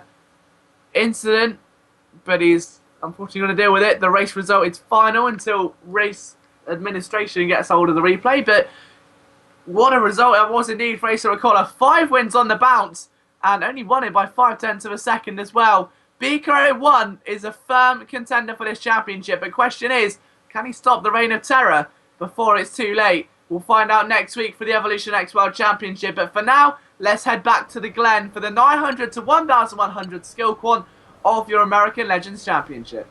incident, but he's unfortunately going to deal with it. The race result is final until race administration gets hold of the replay. But what a result it was indeed for Asa Akulla. 5 wins on the bounce and only won it by 0.5 of a second as well. Beaker01 is a firm contender for this championship. The question is, can he stop the reign of terror before it's too late? We'll find out next week for the Evolution X World Championship. But for now, let's head back to the Glen for the 900 to 1100 skill quant of your American Legends Championship.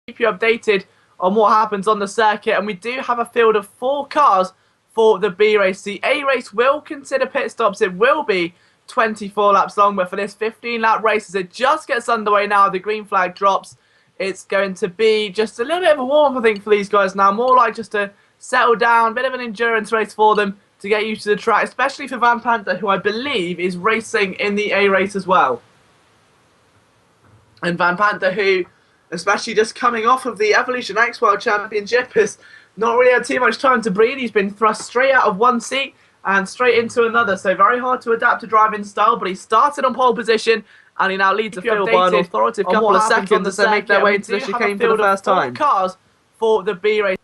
keep you updated on what happens on the circuit. And we do have a field of 4 cars for the B race. The A race will consider pit stops. It will be 24 laps long, but for this 15-lap race, as it just gets underway now, the green flag drops. It's going to be just a little bit of a warm-up, I think, for these guys now. More like just a settle down, bit of an endurance race for them to get used to the track, especially for Van Panther, who I believe is racing in the A race as well. And Van Panther, who, especially just coming off of the Evolution X World Championship, has not really had too much time to breathe. He's been thrust straight out of one seat and straight into another, so very hard to adapt to driving style, but he started on pole position, and he now leads the field by an authoritative couple of seconds as they make their way into the chicane for the first time. Cars for the B race.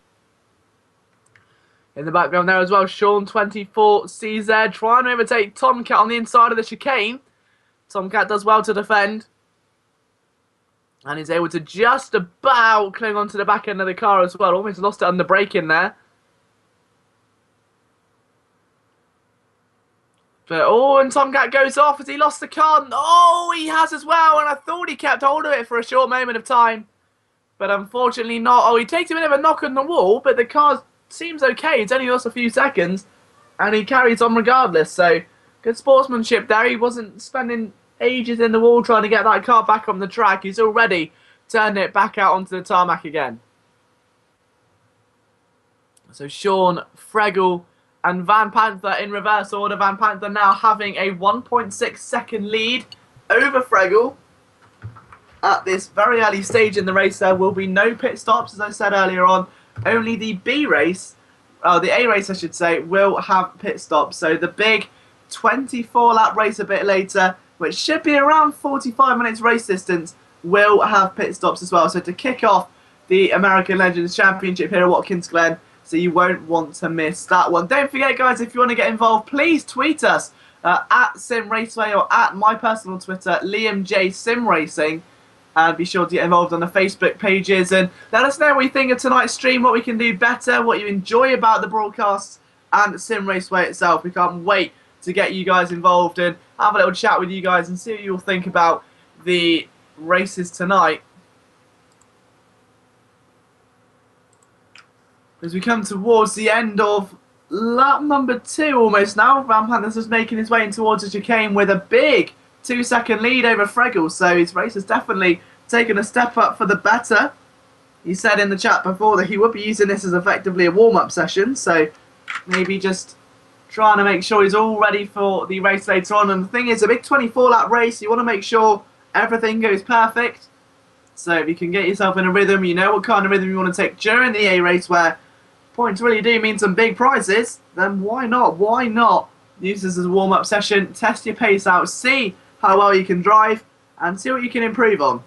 In the background there as well, Sean 24CZ trying to overtake Tomcat on the inside of the chicane. Tomcat does well to defend, and is able to just about cling onto the back end of the car as well. Almost lost it under braking there. But, oh, and Tomcat goes off as he lost the car. Oh, he has as well, and I thought he kept hold of it for a short moment of time. But unfortunately not. Oh, he takes a bit of a knock on the wall, but the car seems okay. It's only lost a few seconds, and he carries on regardless. So, good sportsmanship there. He wasn't spending ages in the wall trying to get that car back on the track. He's already turned it back out onto the tarmac again. So, Sean, Fregel, and Van Panther in reverse order. Van Panther now having a 1.6 second lead over Fregel. At this very early stage in the race, there will be no pit stops, as I said earlier on. Only the B race, the A race I should say, will have pit stops. So the big 24-lap race a bit later, which should be around 45 minutes race distance, will have pit stops as well. So to kick off the American Legends Championship here at Watkins Glen, so you won't want to miss that one. Don't forget, guys, if you want to get involved, please tweet us at Simraceway or at my personal Twitter, Liam J Sim Racing. And be sure to get involved on the Facebook pages and let us know what you think of tonight's stream, what we can do better, what you enjoy about the broadcasts and Simraceway itself. We can't wait to get you guys involved and have a little chat with you guys and see what you all think about the races tonight. As we come towards the end of lap number 2 almost now, Van Panther's just making his way in towards the chicane with a big 2-second lead over Fregel. So his race has definitely taken a step up for the better. He said in the chat before that he would be using this as effectively a warm-up session. So maybe just trying to make sure he's all ready for the race later on. And the thing is, a big 24-lap race, you want to make sure everything goes perfect. So if you can get yourself in a rhythm, you know what kind of rhythm you want to take during the A race where points really do mean some big prizes, then why not? Why not use this as a warm-up session, test your pace out, see how well you can drive, and see what you can improve on.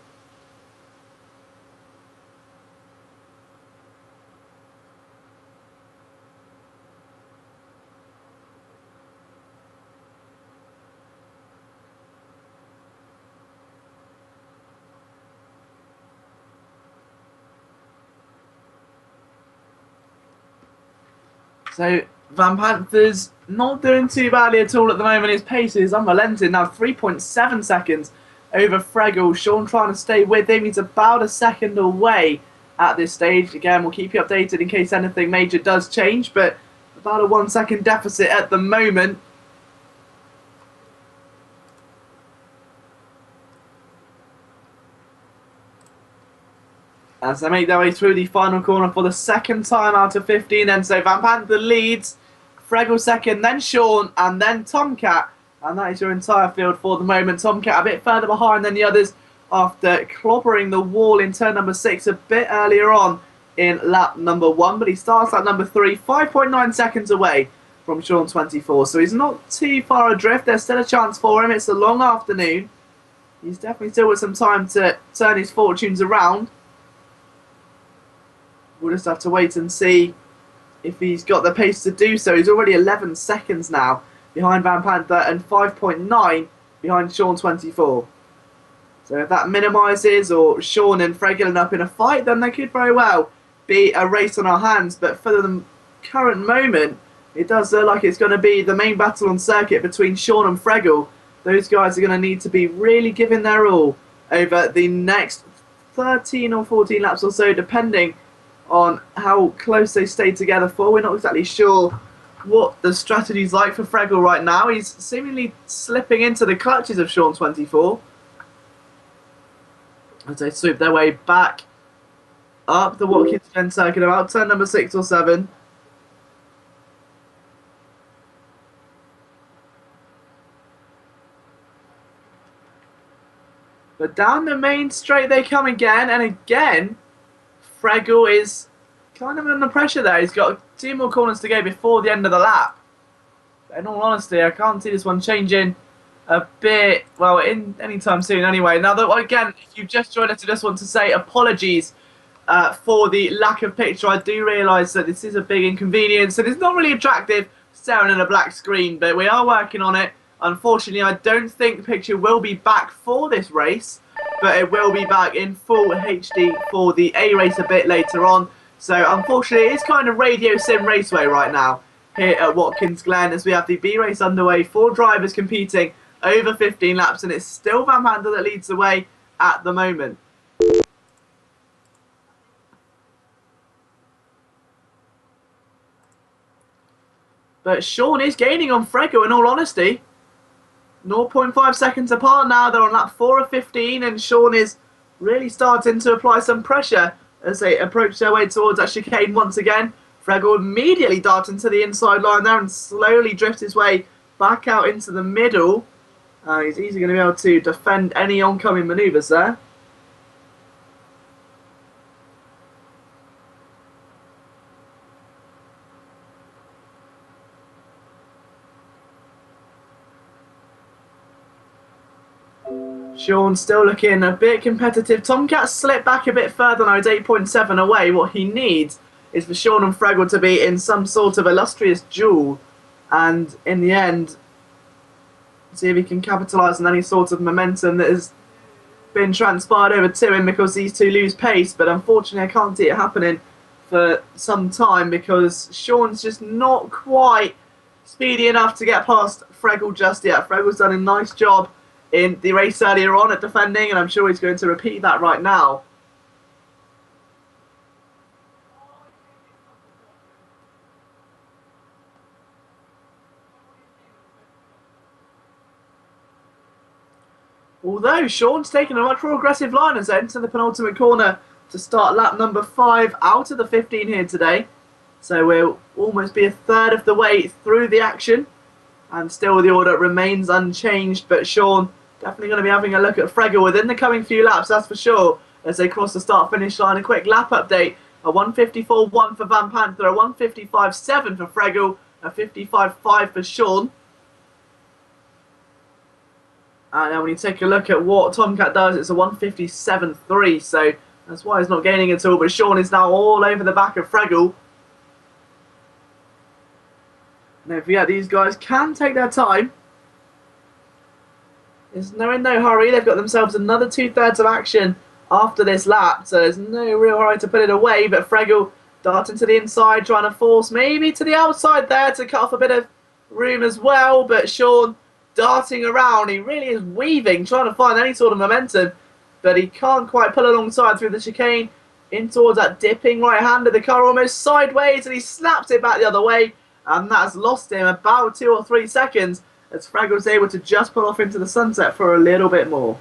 So Van Panther's not doing too badly at all at the moment. His pace is unrelenting now, 3.7 seconds over Fregel. Sean trying to stay with him. He's about a second away at this stage. Again, we'll keep you updated in case anything major does change, but about a 1 second deficit at the moment. As they make their way through the final corner for the second time out of 15, and so Van Panther leads, Fregel second, then Sean, and then Tomcat. And that is your entire field for the moment. Tomcat a bit further behind than the others after clobbering the wall in turn number 6 a bit earlier on in lap number 1. But he starts lap number 3, 5.9 seconds away from Sean 24. So he's not too far adrift. There's still a chance for him. It's a long afternoon. He's definitely still with some time to turn his fortunes around. We'll just have to wait and see if he's got the pace to do so. He's already 11 seconds now behind Van Panther and 5.9 behind Sean 24. So if that minimises or Sean and Fregel end up in a fight, then there could very well be a race on our hands. But for the current moment, it does look like it's going to be the main battle on circuit between Sean and Fregel. Those guys are going to need to be really giving their all over the next 13 or 14 laps or so, depending on how close they stay together for. We're not exactly sure what the strategy's like for Fregel right now. He's seemingly slipping into the clutches of Sean 24 as they swoop their way back up the Watkins Glen circuit about turn number 6 or 7. But down the main straight they come again, and again, Fregel is kind of under pressure there. He's got 2 more corners to go before the end of the lap. But in all honesty, I can't see this one changing a bit, well, in anytime soon anyway. Now, again, if you've just joined us, I just want to say apologies for the lack of picture. I do realise that this is a big inconvenience, and it's not really attractive staring at a black screen, but we are working on it. Unfortunately, I don't think the picture will be back for this race, but it will be back in full HD for the A race a bit later on. So, unfortunately, it's kind of Radio Sim Raceway right now here at Watkins Glen as we have the B race underway. 4 drivers competing over 15 laps, and it's still Van Panther that leads the way at the moment. But Sean is gaining on Fregel, in all honesty. 0.5 seconds apart now. They're on lap 4 of 15, and Sean is really starting to apply some pressure as they approach their way towards that chicane once again. Fregel immediately darts into the inside line there and slowly drifts his way back out into the middle. He's easily going to be able to defend any oncoming manoeuvres there. Sean still looking a bit competitive. Tomcat slipped back a bit further now. He's 8.7 away. What he needs is for Sean and Fregel to be in some sort of illustrious duel, and in the end, see if he can capitalise on any sort of momentum that has been transpired over to him, because these two lose pace. But unfortunately, I can't see it happening for some time because Sean's just not quite speedy enough to get past Fregel just yet. Fregel's done a nice job in the race earlier on at defending, and I'm sure he's going to repeat that right now. Although Sean's taken a much more aggressive line as they enter the penultimate corner to start lap number 5 out of the 15 here today. So we'll almost be a third of the way through the action, and still the order remains unchanged. But Sean definitely going to be having a look at Fregel within the coming few laps, that's for sure, as they cross the start-finish line. A quick lap update: a 1:54.1 for Van Panther, a 1:55.7 for Fregel, a 55.5 for Sean. And then when you take a look at what Tomcat does, it's a 1:57.3, so that's why he's not gaining at all. But Sean is now all over the back of Fregel. Now, if yeah, these guys can take their time. There's in no hurry. They've got themselves another 2/3 of action after this lap, so there's no real hurry to put it away. But Fregel darting to the inside, trying to force maybe to the outside there to cut off a bit of room as well. But Sean darting around, he really is weaving, trying to find any sort of momentum, but he can't quite pull alongside through the chicane in towards that dipping right-hander. The car almost sideways, and he snaps it back the other way, and that's lost him about 2 or 3 seconds as Fregel's able to just pull off into the sunset for a little bit more.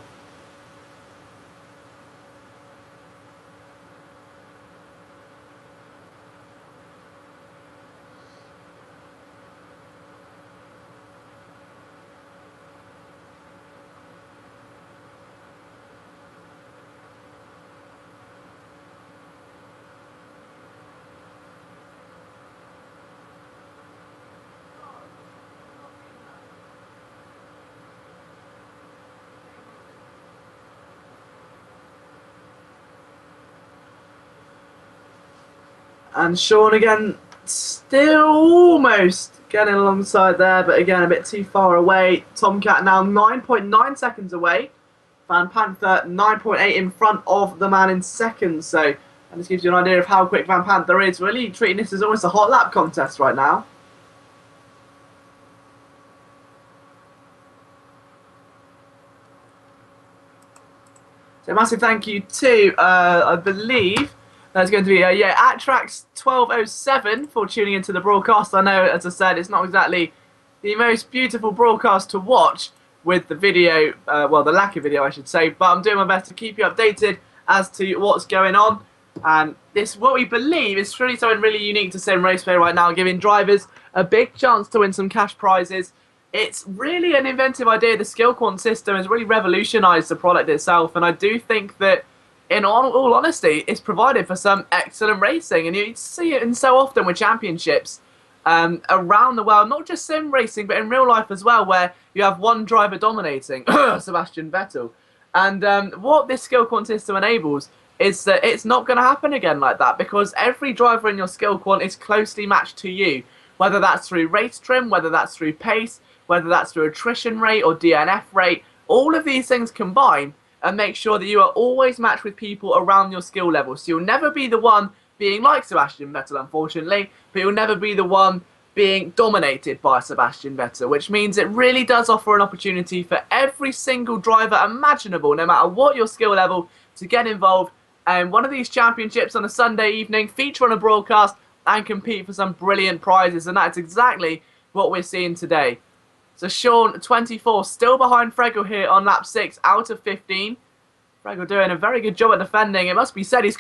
And Sean again, still almost getting alongside there, but again a bit too far away. Tomcat now 9.9 seconds away. Van Panther 9.8 in front of the man in second. So that just gives you an idea of how quick Van Panther is. Really treating this as almost a hot lap contest right now. So massive thank you to, I believe, that's going to be, at Tracks 1207 for tuning into the broadcast. I know, as I said, it's not exactly the most beautiful broadcast to watch with the video, well, the lack of video, I should say, but I'm doing my best to keep you updated as to what's going on. And this, what we believe, is really something really unique to Simraceway right now, giving drivers a big chance to win some cash prizes. It's really an inventive idea. The skill quant system has really revolutionised the product itself, and I do think that, in all honesty, it's provided for some excellent racing, and you see it in so often with championships around the world, not just sim racing, but in real life as well, where you have one driver dominating, Sebastian Vettel. And what this skill quant system enables is that it's not going to happen again like that, because every driver in your skill quant is closely matched to you, whether that's through race trim, whether that's through pace, whether that's through attrition rate or DNF rate. All of these things combine and make sure that you are always matched with people around your skill level. So you'll never be the one being like Sebastian Vettel, unfortunately, but you'll never be the one being dominated by Sebastian Vettel, which means it really does offer an opportunity for every single driver imaginable, no matter what your skill level, to get involved in one of these championships on a Sunday evening, feature on a broadcast, and compete for some brilliant prizes. And that's exactly what we're seeing today. So Sean, 24, still behind Fregel here on lap 6 out of 15. Fregel doing a very good job at defending. It must be said, he's...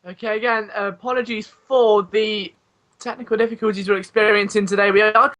Okay, again, apologies for the technical difficulties we're experiencing today. We are